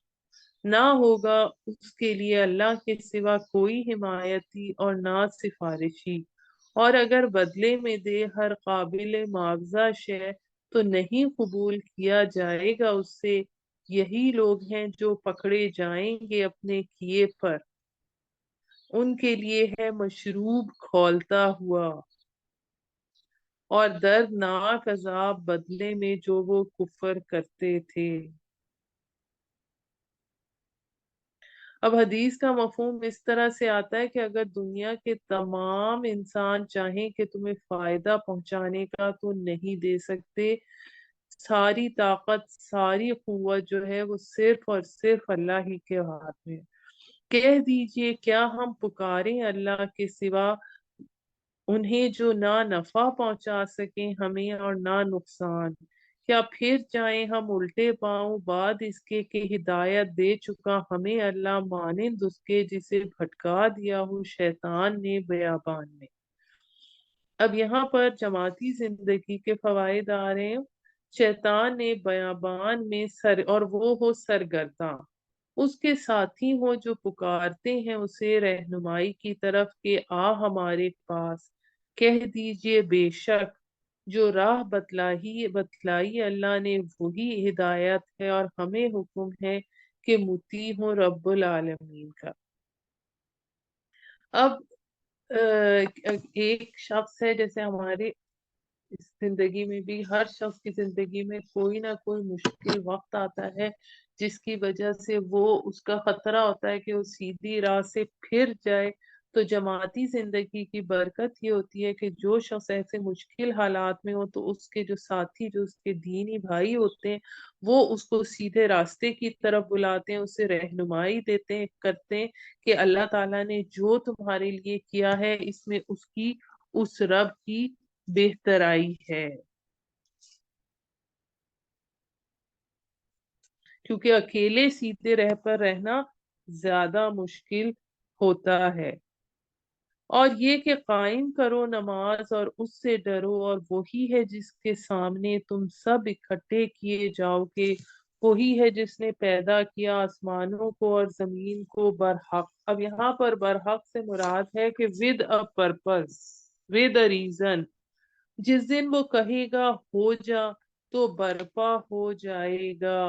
نہ ہوگا اس کے لیے اللہ کے سوا کوئی حمایتی اور نہ سفارشی، اور اگر بدلے میں دے ہر قابل معاوضہ شے تو نہیں قبول کیا جائے گا اس سے۔ یہی لوگ ہیں جو پکڑے جائیں گے اپنے کیے پر، ان کے لیے ہے مشروب کھولتا ہوا اور دردناک عذاب بدلے میں جو وہ کفر کرتے تھے۔ اب حدیث کا مفہوم اس طرح سے آتا ہے کہ اگر دنیا کے تمام انسان چاہیں کہ تمہیں فائدہ پہنچانے کا تو نہیں دے سکتے، ساری طاقت ساری قوت جو ہے وہ صرف اور صرف اللہ ہی کے ہاتھ میں ہے۔ کہہ دیجئے کیا ہم پکاریں اللہ کے سوا انہیں جو نہ نفع پہنچا سکیں ہمیں اور نہ نقصان؟ کیا پھر جائیں ہم الٹے پاؤں بعد اس کے کہ ہدایت دے چکا ہمیں اللہ، مانند اس کے جسے بھٹکا دیا ہو شیطان نے بیابان میں۔ اب یہاں پر جماعتی زندگی کے فوائد آ رہے ہیں۔ شیطان نے بیابان میں اور وہ ہو سرگرداں، اس کے ساتھی ہوں جو پکارتے ہیں اسے رہنمائی کی طرف کہ آ ہمارے پاس۔ کہہ دیجئے بے شک جو راہ بتلائی اللہ نے وہی ہدایت ہے، اور ہمیں حکم ہے کہ مطیع ہوں رب العالمین کا۔ اب ایک شخص ہے، جیسے ہمارے اس زندگی میں بھی ہر شخص کی زندگی میں کوئی نہ کوئی مشکل وقت آتا ہے جس کی وجہ سے وہ اس کا خطرہ ہوتا ہے کہ وہ سیدھی راہ سے پھر جائے۔ تو جماعتی زندگی کی برکت یہ ہوتی ہے کہ جو شخص ایسے مشکل حالات میں ہو تو اس کے جو ساتھی، جو اس کے دینی بھائی ہوتے ہیں، وہ اس کو سیدھے راستے کی طرف بلاتے ہیں، اسے رہنمائی دیتے ہیں، کرتے ہیں کہ اللہ تعالیٰ نے جو تمہارے لیے کیا ہے اس میں اس رب کی بہترائی ہے، کیونکہ اکیلے سیدھے راہ پر رہنا زیادہ مشکل ہوتا ہے۔ اور یہ کہ قائم کرو نماز اور اس سے ڈرو، اور وہی ہے جس کے سامنے تم سب اکٹھے کیے جاؤ گے، وہی ہے جس نے پیدا کیا آسمانوں کو اور زمین کو برحق۔ اب یہاں پر برحق سے مراد ہے کہ with a purpose, with a reason. جس دن وہ کہے گا ہو جا تو برپا ہو جائے گا،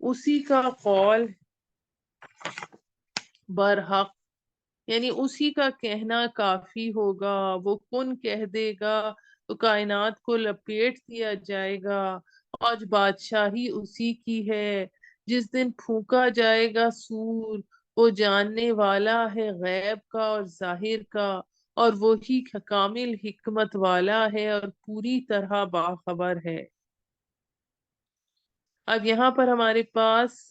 اسی کا قول برحق، یعنی اسی کا کہنا کافی ہوگا۔ وہ کن کہہ دے گا تو کائنات کو لپیٹ دیا جائے گا، اور بادشاہی اسی کی ہے۔ جس دن پھونکا جائے گا سور، وہ جاننے والا ہے غیب کا اور ظاہر کا، اور وہی کامل حکمت والا ہے اور پوری طرح باخبر ہے۔ اب یہاں پر ہمارے پاس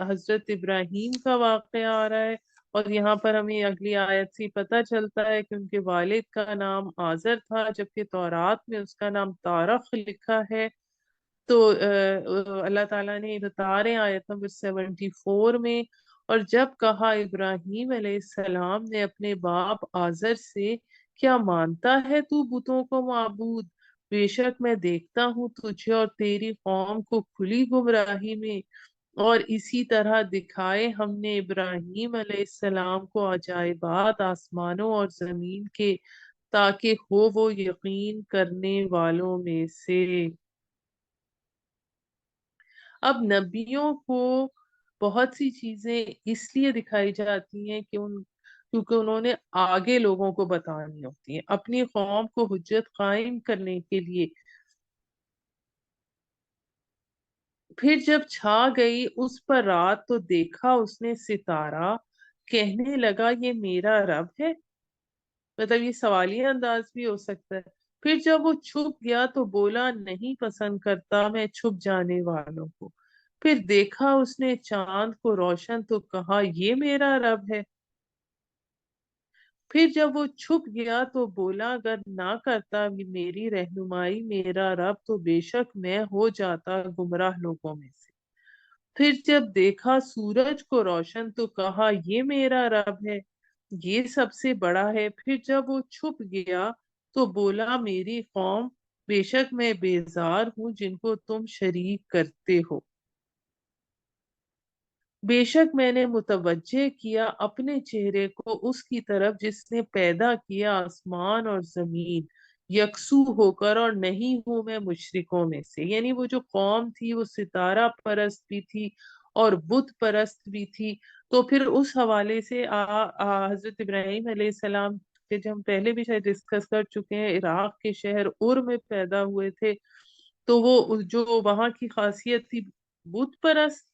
حضرت ابراہیم کا واقعہ آ رہا ہے، اور یہاں پر ہمیں اگلی آیت سے پتہ چلتا ہے کہ ان کے والد کا نام آزر تھا، جبکہ تورات میں اس کا نام تارخ لکھا ہے۔ تو اللہ تعالیٰ نے بتا رہے ہیں آیت نمبر 74 میں، اور جب کہا ابراہیم علیہ السلام نے اپنے باپ آزر سے، کیا مانتا ہے تو بتوں کو معبود؟ بے شک میں دیکھتا ہوں تجھے اور تیری قوم کو کھلی گمراہی میں، اور اسی طرح دکھائے ہم نے ابراہیم علیہ السلام کو عجائبات آسمانوں اور زمین کے، تاکہ ہو وہ یقین کرنے والوں میں سے۔ اب نبیوں کو بہت سی چیزیں اس لیے دکھائی جاتی ہیں کیونکہ انہوں نے آگے لوگوں کو بتانی ہوتی ہیں اپنی قوم کو حجت قائم کرنے کے لیے۔ پھر جب چھا گئی اس پر رات تو دیکھا اس نے ستارہ، کہنے لگا یہ میرا رب ہے۔ مطلب یہ سوالیہ انداز بھی ہو سکتا ہے۔ پھر جب وہ چھپ گیا تو بولا نہیں پسند کرتا میں چھپ جانے والوں کو۔ پھر دیکھا اس نے چاند کو روشن تو کہا یہ میرا رب ہے۔ پھر جب وہ چھپ گیا تو بولا اگر نہ کرتا میری رہنمائی میرا رب تو بے شک میں ہو جاتا گمراہ لوگوں میں سے۔ پھر جب دیکھا سورج کو روشن تو کہا یہ میرا رب ہے، یہ سب سے بڑا ہے۔ پھر جب وہ چھپ گیا تو بولا میری قوم، بے شک میں بیزار ہوں جن کو تم شریک کرتے ہو۔ بے شک میں نے متوجہ کیا اپنے چہرے کو اس کی طرف جس نے پیدا کیا آسمان اور زمین یکسو ہو کر، اور نہیں ہوں میں مشرکوں میں سے۔ یعنی وہ جو قوم تھی وہ ستارہ پرست بھی تھی اور بت پرست بھی تھی۔ تو پھر اس حوالے سے حضرت ابراہیم علیہ السلام کے جو ہم پہلے بھی شاید ڈسکس کر چکے ہیں، عراق کے شہر ار میں پیدا ہوئے تھے۔ تو وہ جو وہاں کی خاصیت تھی بت پرست،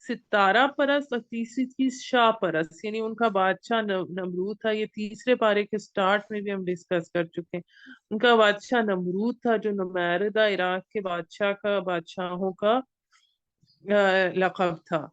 ستارہ پرست، اور تیسری چیز شاہ پرست، یعنی ان کا بادشاہ نمرود تھا۔ یہ تیسرے پارے کے سٹارٹ میں بھی ہم ڈسکس کر چکے ہیں۔ ان کا بادشاہ نمرود تھا جو نمیردہ عراق کے بادشاہوں کا لقب تھا۔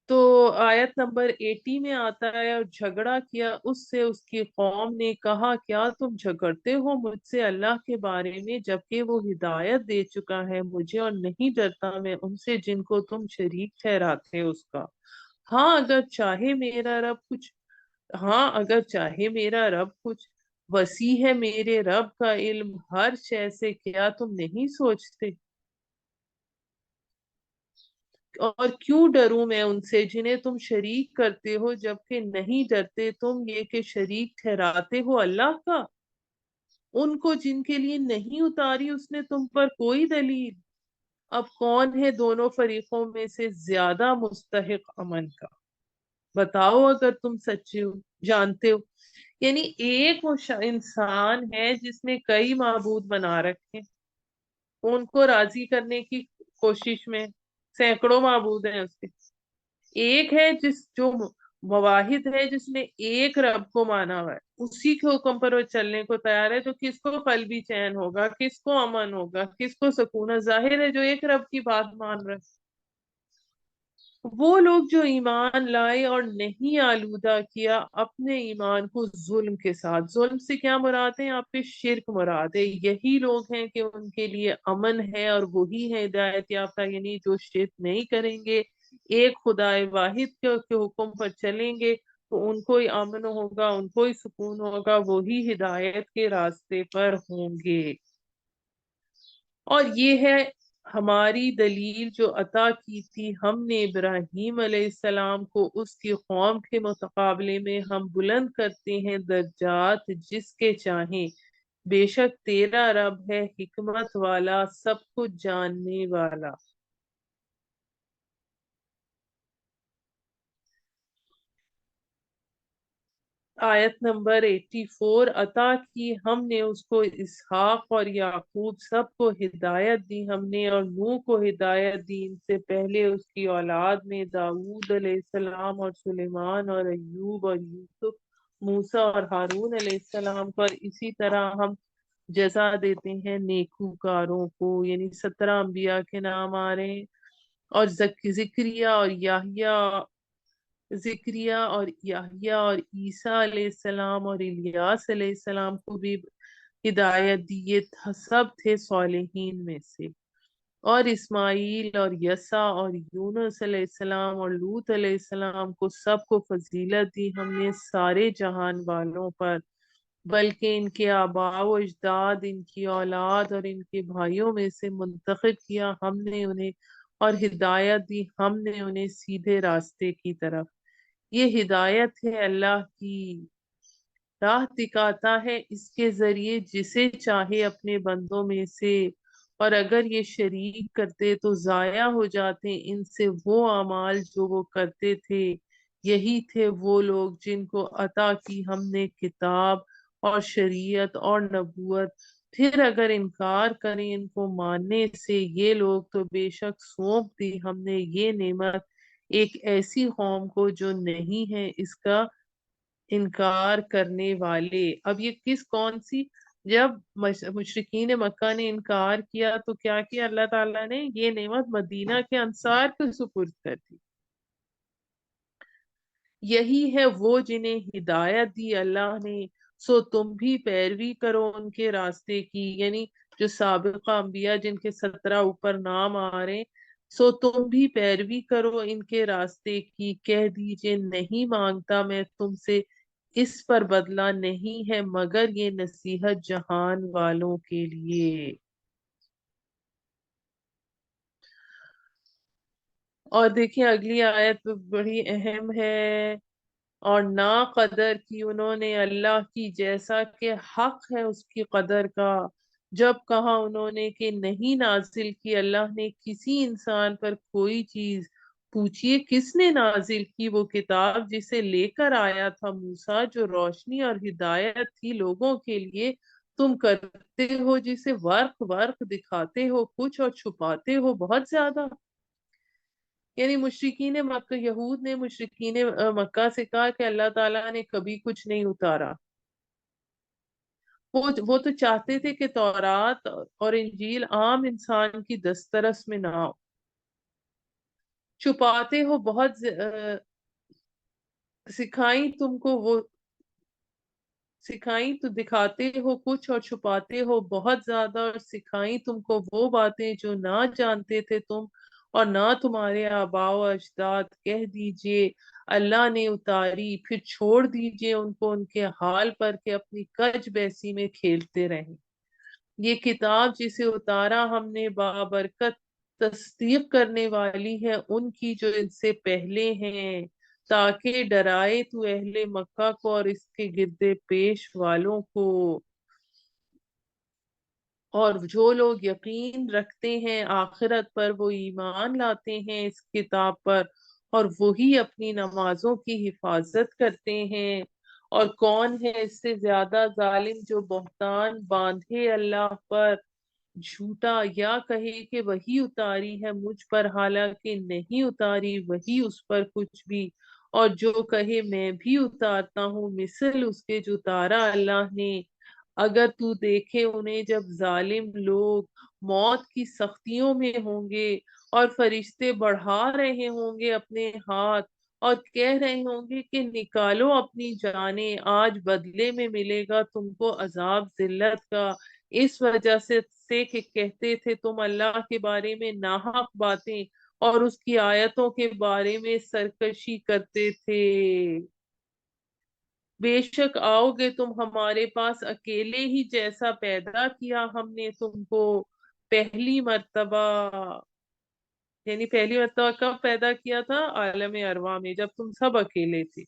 تو آیت نمبر 80 میں آتا ہے اور جھگڑا کیا اس سے اس کی قوم نے، کہا کیا تم جھگڑتے ہو مجھ سے اللہ کے بارے میں جبکہ وہ ہدایت دے چکا ہے مجھے، اور نہیں ڈرتا میں ان سے جن کو تم شریک ٹھہراتے اس کا۔ ہاں اگر چاہے میرا رب کچھ ہاں اگر چاہے میرا رب کچھ وسیع ہے میرے رب کا علم ہر شے سے، کیا تم نہیں سوچتے؟ اور کیوں ڈروں میں ان سے جنہیں تم شریک کرتے ہو، جبکہ نہیں ڈرتے تم یہ کہ شریک ٹھہراتے ہو اللہ کا، ان کو جن کے لیے نہیں اتاری اس نے تم پر کوئی دلیل۔ اب کون ہے دونوں فریقوں میں سے زیادہ مستحق امن کا؟ بتاؤ اگر تم سچے ہو جانتے ہو۔ یعنی ایک وہ انسان ہے جس نے کئی معبود بنا رکھے، ان کو راضی کرنے کی کوشش میں سینکڑوں معبود ہیں اس کے۔ ایک ہے جو مواحد ہے جس نے ایک رب کو مانا ہوا ہے، اسی کے حکم پر وہ چلنے کو تیار ہے۔ تو کس کو قلبی چین ہوگا، کس کو امن ہوگا، کس کو سکون ہے؟ ظاہر ہے جو ایک رب کی بات مان رہے۔ وہ لوگ جو ایمان لائے اور نہیں آلودہ کیا اپنے ایمان کو ظلم کے ساتھ۔ ظلم سے کیا مراد ہے؟ آپ پہ شرک مراد ہے۔ یہی لوگ ہیں کہ ان کے لیے امن ہے، اور وہی ہے ہدایت یافتہ، یعنی جو شرک نہیں کریں گے، ایک خدا واحد کے حکم پر چلیں گے، تو ان کو ہی امن ہوگا، ان کو ہی سکون ہوگا، وہی ہدایت کے راستے پر ہوں گے۔ اور یہ ہے ہماری دلیل جو عطا کی تھی ہم نے ابراہیم علیہ السلام کو، اس کی قوم کے مقابلے میں ہم بلند کرتے ہیں درجات جس کے چاہیں، بے شک تیرا رب ہے حکمت والا سب کچھ جاننے والا۔ آیت نمبر 84، عطا کی ہم نے اس کو اسحاق اور یعقوب سب کو ہدایت دی ہم نے، اور نوح کو ہدایت دی ان سے پہلے اس کی اولاد میں، داؤد علیہ السلام اور سلیمان اور ایوب اور یوسف، موسیٰ اور ہارون علیہ السلام کو، اور اسی طرح ہم جزا دیتے ہیں نیکوکاروں کو، یعنی 17 انبیاء کے نام آ رہے ہیں، اور زکریا اور یحییٰ اور عیسیٰ علیہ السلام اور الیاس علیہ السلام کو بھی ہدایت دی، یہ سب تھے صالحین میں سے، اور اسماعیل اور یسع اور یونس علیہ السلام اور لوط علیہ السلام کو سب کو فضیلت دی ہم نے سارے جہان والوں پر، بلکہ ان کے آباء و اجداد، ان کی اولاد اور ان کے بھائیوں میں سے منتخب کیا ہم نے انہیں، اور ہدایت دی ہم نے انہیں سیدھے راستے کی طرف۔ یہ ہدایت ہے، اللہ کی راہ دکھاتا ہے اس کے ذریعے جسے چاہے اپنے بندوں میں سے، اور اگر یہ شریک کرتے تو ضائع ہو جاتے ان سے وہ اعمال جو وہ کرتے تھے۔ یہی تھے وہ لوگ جن کو عطا کی ہم نے کتاب اور شریعت اور نبوت، پھر اگر انکار کریں ان کو ماننے سے یہ لوگ، تو بے شک سونپ دی ہم نے یہ نعمت ایک ایسی قوم کو جو نہیں ہے اس کا انکار کرنے والے۔ اب یہ کون سی، جب مشرکین مکہ نے انکار کیا تو کیا کیا اللہ تعالیٰ نے؟ یہ نعمت مدینہ کے انصار کو سپرد کر دی۔ یہی ہے وہ جنہیں ہدایت دی اللہ نے، سو تم بھی پیروی کرو ان کے راستے کی، یعنی جو سابقہ انبیاء جن کے 17 اوپر نام آ رہے، سو تم بھی پیروی کرو ان کے راستے کی، کہہ دیجئے نہیں مانگتا میں تم سے اس پر بدلہ نہیں ہے مگر یہ نصیحت جہان والوں کے لیے۔ اور دیکھیں اگلی آیت بڑی اہم ہے، اور نا قدر کی انہوں نے اللہ کی جیسا کہ حق ہے اس کی قدر کا، جب کہا انہوں نے کہ نہیں نازل کی اللہ نے کسی انسان پر کوئی چیز، پوچھئے کس نے نازل کی؟ وہ کتاب جسے لے کر آیا تھا موسیٰ، جو روشنی اور ہدایت تھی لوگوں کے لیے، تم کرتے ہو جسے ورق ورق دکھاتے ہو کچھ اور چھپاتے ہو بہت زیادہ۔ یعنی مشرکین مکہ، یہود نے مشرکین مکہ سے کہا کہ اللہ تعالیٰ نے کبھی کچھ نہیں اتارا، وہ تو چاہتے تھے کہ تورات اور انجیل عام انسان کی دسترس میں نہ ہو، چھپاتے ہو بہت سکھائیں تم کو وہ، سکھائیں تو دکھاتے ہو کچھ اور چھپاتے ہو بہت زیادہ، اور سکھائیں تم کو وہ باتیں جو نہ جانتے تھے تم اور نہ تمہارے آباء و اجداد، کہہ دیجئے اللہ نے اتاری، پھر چھوڑ دیجئے ان کو ان کے حال پر کہ اپنی کج بیسی میں کھیلتے رہیں۔ یہ کتاب جسے اتارا ہم نے بابرکت، تصدیق کرنے والی ہے ان کی جو ان سے پہلے ہیں، تاکہ ڈرائے تو اہل مکہ کو اور اس کے گردے پیش والوں کو، اور جو لوگ یقین رکھتے ہیں آخرت پر وہ ایمان لاتے ہیں اس کتاب پر، اور وہی اپنی نمازوں کی حفاظت کرتے ہیں۔ اور کون ہے اس سے زیادہ ظالم جو بہتان باندھے اللہ پر جھوٹا، یا کہے کہ وہی اتاری ہے مجھ پر حالانکہ نہیں اتاری وہی اس پر کچھ بھی، اور جو کہے میں بھی اتارتا ہوں مثل اس کے جو اتارا اللہ نے۔ اگر تو دیکھے انہیں جب ظالم لوگ موت کی سختیوں میں ہوں گے، اور فرشتے بڑھا رہے ہوں گے اپنے ہاتھ، اور کہہ رہے ہوں گے کہ نکالو اپنی جانیں، آج بدلے میں ملے گا تم کو عذاب ذلت کا، اس وجہ سے کہ کہتے تھے تم اللہ کے بارے میں ناحق باتیں اور اس کی آیتوں کے بارے میں سرکشی کرتے تھے۔ بے شک آؤ گے تم ہمارے پاس اکیلے ہی جیسا پیدا کیا ہم نے تم کو پہلی مرتبہ، یعنی پہلی مرتبہ کب پیدا کیا تھا؟ عالم ارواح میں، جب تم سب اکیلے تھے،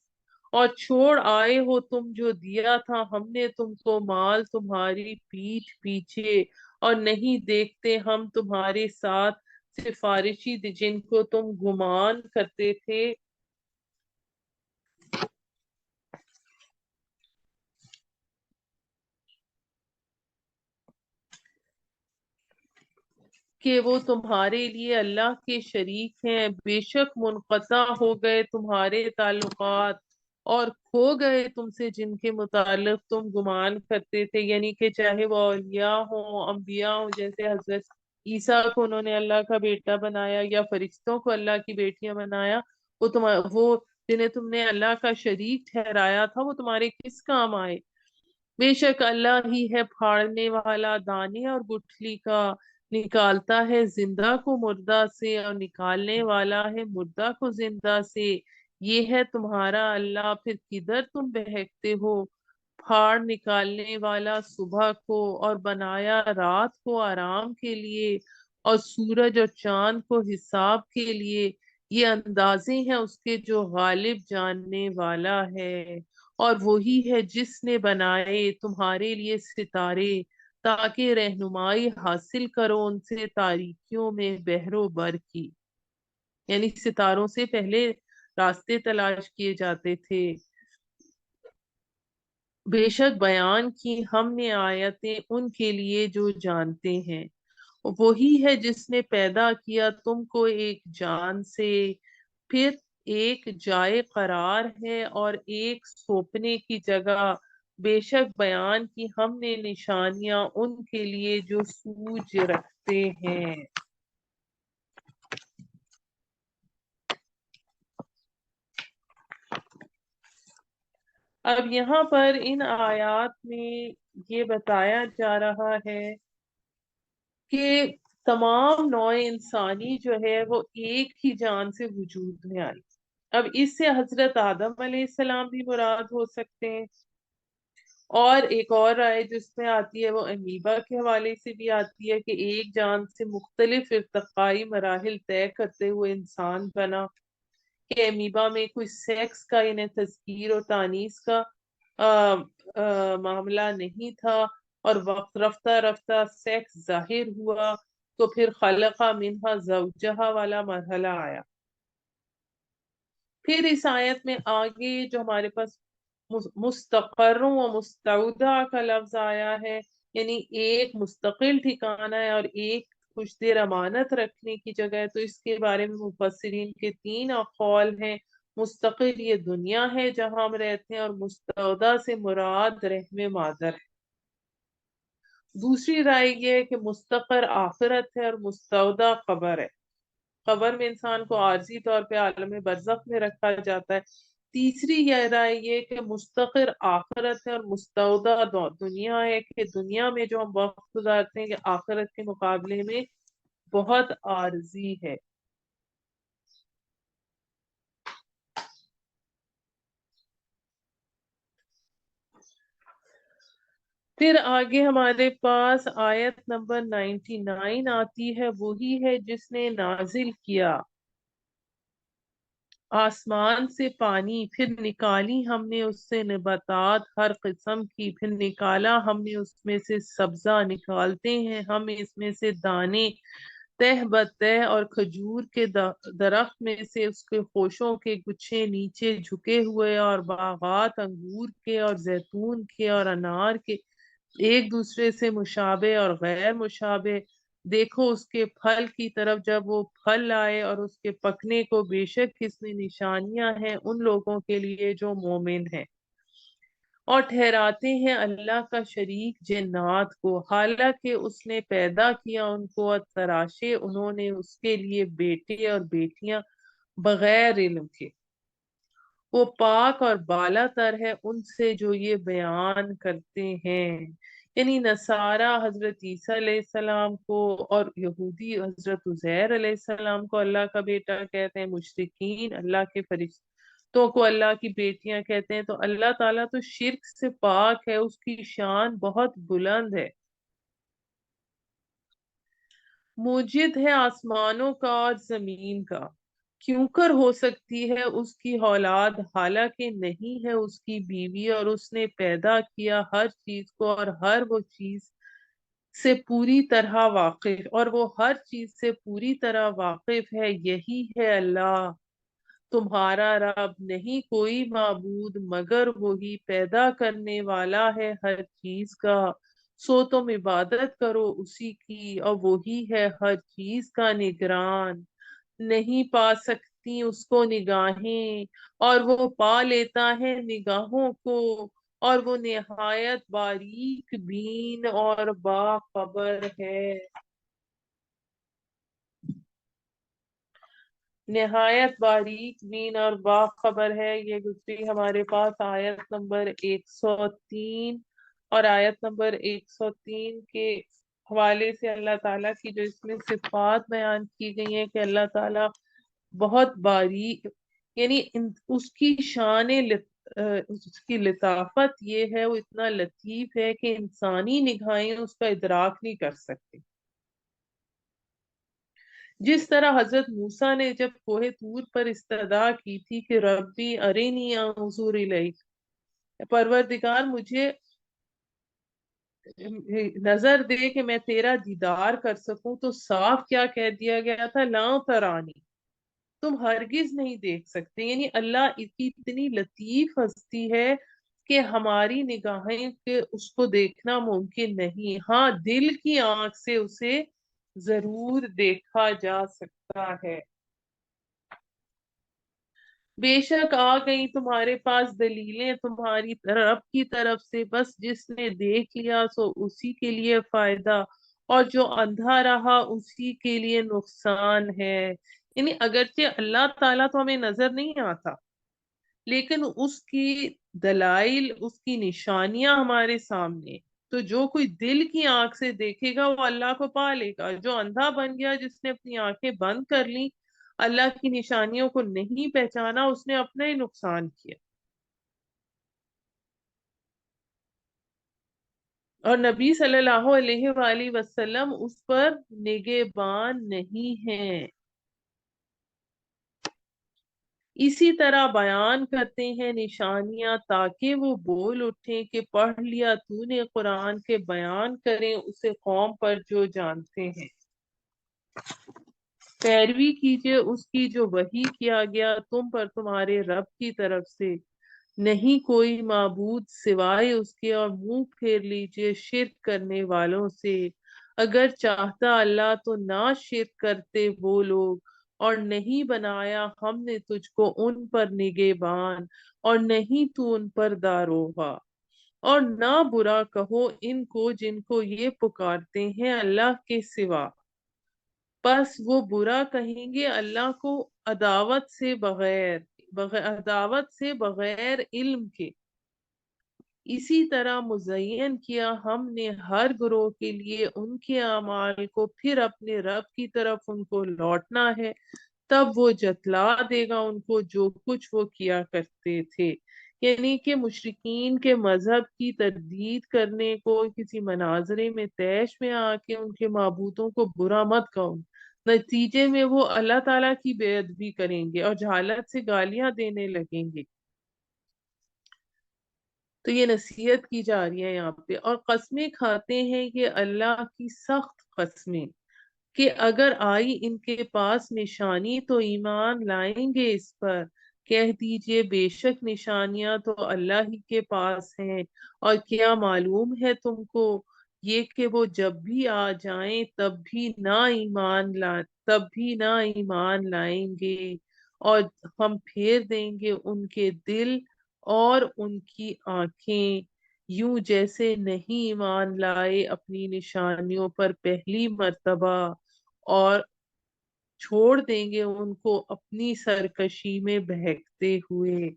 اور چھوڑ آئے ہو تم جو دیا تھا ہم نے تم کو مال تمہاری پیٹھ پیچھے، اور نہیں دیکھتے ہم تمہارے ساتھ سفارشی جن کو تم گمان کرتے تھے کہ وہ تمہارے لیے اللہ کے شریک ہیں، بے شک منقطع ہو گئے تمہارے تعلقات اور کھو گئے تم سے جن کے متعلق تم گمان کرتے تھے، یعنی کہ چاہے وہ اولیاء ہوں، انبیاء ہوں، جیسے حضرت عیسیٰ کو انہوں نے اللہ کا بیٹا بنایا یا فرشتوں کو اللہ کی بیٹیاں بنایا، وہ جنہیں تم نے اللہ کا شریک ٹھہرایا تھا وہ تمہارے کس کام آئے؟ بے شک اللہ ہی ہے پھاڑنے والا دانے اور گٹھلی کا، نکالتا ہے زندہ کو مردہ سے اور نکالنے والا ہے مردہ کو زندہ سے، یہ ہے تمہارا اللہ، پھر کدھر تم بہکتے ہو؟ پھاڑ نکالنے والا صبح کو اور بنایا رات کو آرام کے لیے اور سورج اور چاند کو حساب کے لیے، یہ اندازے ہیں اس کے جو غالب جاننے والا ہے، اور وہی ہے جس نے بنائے تمہارے لیے ستارے تاکہ رہنمائی حاصل کرو ان سے تاریکیوں میں بحر و بر کی، یعنی ستاروں سے پہلے راستے تلاش کیے جاتے تھے۔ بے شک بیان کی ہم نے آیتیں ان کے لیے جو جانتے ہیں، وہی ہے جس نے پیدا کیا تم کو ایک جان سے، پھر ایک جائے قرار ہے اور ایک سوپنے کی جگہ، بے شک بیان کی ہم نے نشانیاں ان کے لیے جو سوج رکھتے ہیں۔ اب یہاں پر ان آیات میں یہ بتایا جا رہا ہے کہ تمام نوع انسانی جو ہے وہ ایک ہی جان سے وجود میں آئی۔ اب اس سے حضرت آدم علیہ السلام بھی مراد ہو سکتے ہیں، اور ایک اور رائے جس میں آتی ہے وہ امیبا کے حوالے سے بھی آتی ہے کہ ایک جان سے مختلف ارتقائی مراحل طے کرتے ہوئے انسان بنا، کہ امیبا میں کوئی سیکس کا یعنی تذکیر اور تانیث کا معاملہ نہیں تھا، اور وقت رفتہ رفتہ سیکس ظاہر ہوا تو پھر خلق منہا زوجہا والا مرحلہ آیا۔ پھر اس آیت میں آگے جو ہمارے پاس مستقر و مستودع کا لفظ آیا ہے، یعنی ایک مستقل ٹھکانہ ہے اور ایک کچھ دیر امانت رکھنے کی جگہ ہے، تو اس کے بارے میں مفسرین کے تین اقوال ہیں۔ مستقل یہ دنیا ہے جہاں ہم رہتے ہیں، اور مستودع سے مراد رحم مادر ہے۔ دوسری رائے یہ ہے کہ مستقر آخرت ہے اور مستودع قبر ہے، قبر میں انسان کو عارضی طور پہ عالم برزخ میں رکھا جاتا ہے۔ تیسری یہ رائے یہ کہ مستقر آخرت ہے اور مستودع دنیا ہے، کہ دنیا میں جو ہم وقت گزارتے ہیں کہ آخرت کے مقابلے میں بہت عارضی ہے۔ پھر آگے ہمارے پاس آیت نمبر 99 آتی ہے، وہی ہے جس نے نازل کیا آسمان سے پانی، پھر نکالی ہم نے اس سے نباتات ہر قسم کی، پھر نکالا ہم نے اس میں سے سبزہ، نکالتے ہیں ہم اس میں سے دانے تہ بتہ، اور کھجور کے درخت میں سے اس کے خوشوں کے گچھے نیچے جھکے ہوئے، اور باغات انگور کے اور زیتون کے اور انار کے، ایک دوسرے سے مشابہ اور غیر مشابہ، دیکھو اس کے پھل کی طرف جب وہ پھل لائے اور اس کے پکنے کو، بے شک اس میں نشانیاں ہیں ان لوگوں کے لیے جو مومن ہیں۔ اور ٹھہراتے ہیں اللہ کا شریک جنات کو، حالانکہ اس نے پیدا کیا ان کو، اور تراشے انہوں نے اس کے لیے بیٹے اور بیٹیاں بغیر علم کے، وہ پاک اور بالا تر ہے ان سے جو یہ بیان کرتے ہیں۔ یعنی نصارہ حضرت عیسیٰ علیہ السلام کو اور یہودی حضرت عزیر علیہ السلام کو اللہ کا بیٹا کہتے ہیں، مشرکین اللہ کے فرشتوں کو اللہ کی بیٹیاں کہتے ہیں، تو اللہ تعالیٰ تو شرک سے پاک ہے، اس کی شان بہت بلند ہے، موجد ہے آسمانوں کا اور زمین کا، کیوں کر ہو سکتی ہے اس کی اولاد، حالانکہ نہیں ہے اس کی بیوی، اور اس نے پیدا کیا ہر چیز کو، اور ہر وہ چیز سے پوری طرح واقف، اور وہ ہر چیز سے پوری طرح واقف ہے، یہی ہے اللہ تمہارا رب، نہیں کوئی معبود مگر وہی، پیدا کرنے والا ہے ہر چیز کا، سو تم عبادت کرو اسی کی، اور وہی ہے ہر چیز کا نگران۔ نہیں پا سکتی اس کو نگاہیں، اور وہ پا لیتا ہے نگاہوں کو، اور وہ نہایت باریک بین اور باخبر ہے۔ نہایت باریک بین اور باخبر ہے، یہ گزری ہمارے پاس آیت نمبر 103 اور آیت نمبر 103 کے حوالے سے اللہ تعالیٰ کی جو اس میں صفات بیان کی گئی ہیں کہ اللہ تعالیٰ بہت باریک، یعنی اس کی اس کی لطافت یہ ہے، وہ اتنا لطیف ہے کہ انسانی نگاہیں اس کا ادراک نہیں کر سکتے۔ جس طرح حضرت موسیٰ نے جب کوہ طور پر استدعا کی تھی کہ ربی ارینی انظر الیک، پروردگار مجھے نظر دے کہ میں تیرا دیدار کر سکوں، تو صاف کیا کہہ دیا گیا تھا، لا ترانی، تم ہرگز نہیں دیکھ سکتے۔ یعنی اللہ کی اتنی لطیف ہستی ہے کہ ہماری نگاہیں کے اس کو دیکھنا ممکن نہیں، ہاں دل کی آنکھ سے اسے ضرور دیکھا جا سکتا ہے۔ بے شک آ گئی تمہارے پاس دلیلیں تمہاری رب کی طرف سے، بس جس نے دیکھ لیا سو اسی کے لیے فائدہ، اور جو اندھا رہا اسی کے لیے نقصان ہے۔ یعنی اگرچہ اللہ تعالیٰ تو ہمیں نظر نہیں آتا، لیکن اس کی دلائل، اس کی نشانیاں ہمارے سامنے، تو جو کوئی دل کی آنکھ سے دیکھے گا وہ اللہ کو پا لے گا۔ جو اندھا بن گیا، جس نے اپنی آنکھیں بند کر لی، اللہ کی نشانیوں کو نہیں پہچانا، اس نے اپنا ہی نقصان کیا۔ اور نبی صلی اللہ علیہ وآلہ وسلم اس پر نگہبان نہیں ہیں۔ اسی طرح بیان کرتے ہیں نشانیاں تاکہ وہ بول اٹھیں کہ پڑھ لیا تو نے قرآن کے، بیان کریں اسے قوم پر جو جانتے ہیں۔ پیروی کیجئے اس کی جو وحی کیا گیا تم پر تمہارے رب کی طرف سے، نہیں کوئی معبود سوائے اس کے، اور منہ پھیر لیجئے شرک کرنے والوں سے۔ اگر چاہتا اللہ تو نہ شرک کرتے وہ لوگ، اور نہیں بنایا ہم نے تجھ کو ان پر نگہبان، اور نہیں تو ان پر داروغہ۔ اور نہ برا کہو ان کو جن کو یہ پکارتے ہیں اللہ کے سوا، پس وہ برا کہیں گے اللہ کو عداوت سے بغیر علم کے۔ اسی طرح مزین کیا ہم نے ہر گروہ کے لیے ان کے اعمال کو، پھر اپنے رب کی طرف ان کو لوٹنا ہے، تب وہ جتلا دے گا ان کو جو کچھ وہ کیا کرتے تھے۔ یعنی کہ مشرکین کے مذہب کی تردید کرنے کو، کسی مناظرے میں طیش میں آ کے ان کے معبودوں کو برا مت کہو، نتیجے میں وہ اللہ تعالیٰ کی بے ادبی کریں گے اور جہالت سے گالیاں دینے لگیں گے۔ تو یہ نصیحت کی جا رہی ہے یہاں پہ، اور قسمیں کھاتے ہیں یہ اللہ کی سخت قسمیں کہ اگر آئی ان کے پاس نشانی تو ایمان لائیں گے اس پر۔ کہہ دیجئے بے شک نشانیاں تو اللہ ہی کے پاس ہیں، اور کیا معلوم ہے تم کو یہ کہ وہ جب بھی آ جائیں تب بھی نہ ایمان لائیں گے، اور ہم پھیر دیں گے ان کے دل اور ان کی آنکھیں، یوں جیسے نہیں ایمان لائے اپنی نشانیوں پر پہلی مرتبہ، اور چھوڑ دیں گے ان کو اپنی سرکشی میں بہکتے ہوئے۔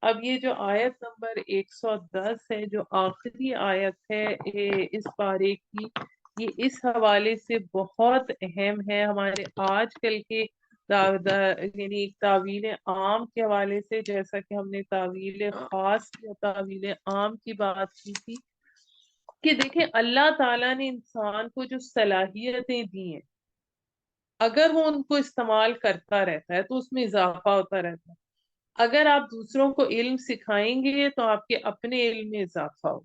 اب یہ جو آیت نمبر 110 ہے، جو آخری آیت ہے اس پارے کی، یہ اس حوالے سے بہت اہم ہے ہمارے آج کل کے یعنی تعویل عام کے حوالے سے، جیسا کہ ہم نے تعویل خاص یا تعویل عام کی بات کی تھی، کہ دیکھیں اللہ تعالیٰ نے انسان کو جو صلاحیتیں دی ہیں، اگر وہ ان کو استعمال کرتا رہتا ہے تو اس میں اضافہ ہوتا رہتا ہے۔ اگر آپ دوسروں کو علم سکھائیں گے تو آپ کے اپنے علم میں اضافہ ہو۔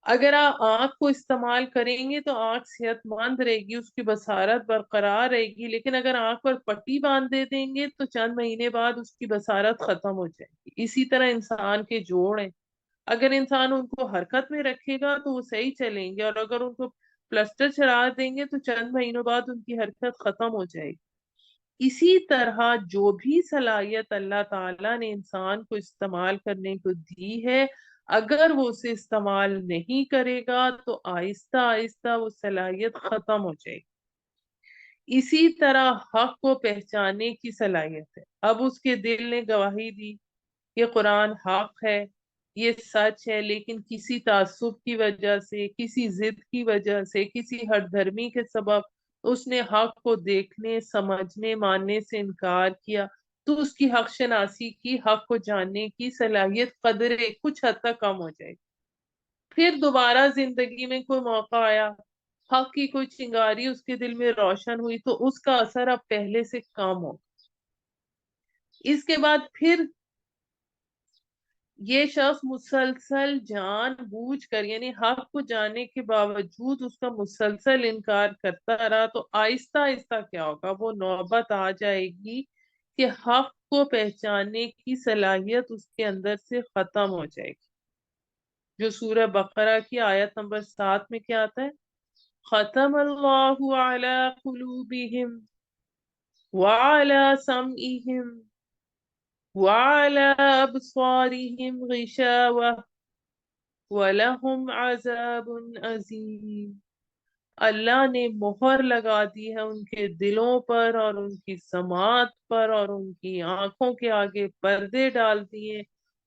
اگر آپ آنکھ کو استعمال کریں گے تو آنکھ صحت مند رہے گی، اس کی بصارت برقرار رہے گی، لیکن اگر آنکھ پر پٹی باندھ دے دیں گے تو چند مہینے بعد اس کی بصارت ختم ہو جائے گی۔ اسی طرح انسان کے جوڑ ہیں، اگر انسان ان کو حرکت میں رکھے گا تو وہ صحیح چلیں گے، اور اگر ان کو پلسٹر چڑھا دیں گے تو چند مہینوں بعد ان کی حرکت ختم ہو جائے گی۔ اسی طرح جو بھی صلاحیت اللہ تعالیٰ نے انسان کو استعمال کرنے کو دی ہے، اگر وہ اسے استعمال نہیں کرے گا تو آہستہ آہستہ وہ صلاحیت ختم ہو جائے گی۔ اسی طرح حق کو پہچاننے کی صلاحیت ہے، اب اس کے دل نے گواہی دی یہ قرآن حق ہے، یہ سچ ہے، لیکن کسی تعصب کی وجہ سے، کسی ضد کی وجہ سے، کسی ہٹ دھرمی کے سبب اس نے حق کو دیکھنے، سمجھنے، ماننے سے انکار کیا، تو اس کی حق شناسی کی، حق کو جاننے کی صلاحیت قدرے کچھ حد تک کم ہو جائے گی۔ پھر دوبارہ زندگی میں کوئی موقع آیا، حق کی کوئی چنگاری اس کے دل میں روشن ہوئی، تو اس کا اثر اب پہلے سے کم ہو۔ اس کے بعد پھر یہ شخص مسلسل جان بوجھ کر، یعنی حق کو جاننے کے باوجود اس کا مسلسل انکار کرتا رہا، تو آہستہ آہستہ کیا ہوگا، وہ نوبت آ جائے گی کہ حق کو پہچاننے کی صلاحیت اس کے اندر سے ختم ہو جائے گی۔ جو سورہ بقرہ کی آیت نمبر 7 میں کیا آتا ہے؟ ختم اللہ علی قلوبہم وعلی سمعہم وعلی ابصارہم غشاوہ وَلَهُمْ عَذَابٌ عَظِيمٌ۔ اللہ نے مہر لگا دی ہے ان کے دلوں پر اور ان کی سماعت پر، اور ان کی آنکھوں کے آگے پردے ڈال دیے،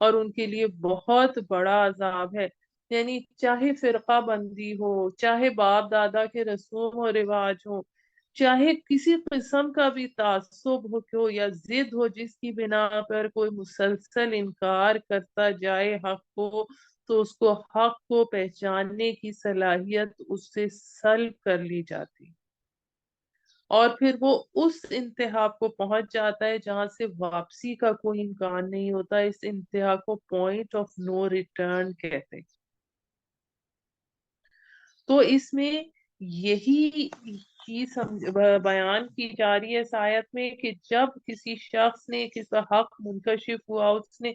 اور ان کے لیے بہت بڑا عذاب ہے۔ یعنی چاہے فرقہ بندی ہو، چاہے باپ دادا کے رسوم و رواج ہو، چاہے کسی قسم کا بھی تعصب ہو یا ضد ہو، جس کی بنا پر کوئی مسلسل انکار کرتا جائے حق کو، تو اس کو حق کو پہچاننے کی صلاحیت اس سے سلب کر لی جاتی، اور پھر وہ اس انتہا کو پہنچ جاتا ہے جہاں سے واپسی کا کوئی امکان نہیں ہوتا۔ اس انتہا کو پوائنٹ آف نو ریٹرن کہتے ہیں۔ تو اس میں یہی چیز بیان کی جا رہی ہے اس آیت میں کہ جب کسی شخص نے، کسی کا حق منکشف ہوا، اس نے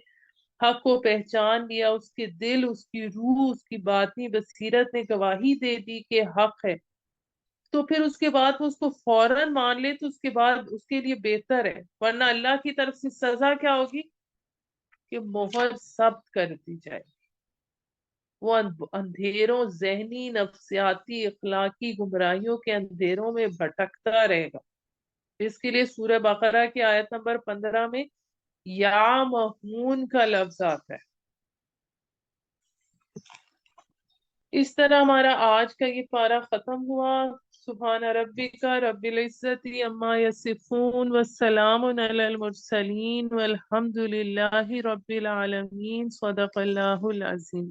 حق کو پہچان لیا، اس کے دل، اس کی روح، اس کی باطنی بصیرت نے گواہی دے دی کہ حق ہے، تو پھر اس کے بعد وہ اس کو فوراً مان لے تو اس کے بعد اس کے لیے بہتر ہے، ورنہ اللہ کی طرف سے سزا کیا ہوگی کہ مہر ضبط کر دی جائے، وہ اندھیروں، ذہنی، نفسیاتی، اخلاقی گمراہیوں کے اندھیروں میں بھٹکتا رہے گا۔ اس کے لیے سورہ بقرہ کی آیت نمبر 15 میں یا مہون کا لفظ آتا ہے۔ اس طرح ہمارا آج کا یہ پارہ ختم ہوا۔ سبحان ربک رب العزت عما یصفون والسلام علی المرسلین والحمد للہ رب العالمین۔ صدق اللہ العظیم۔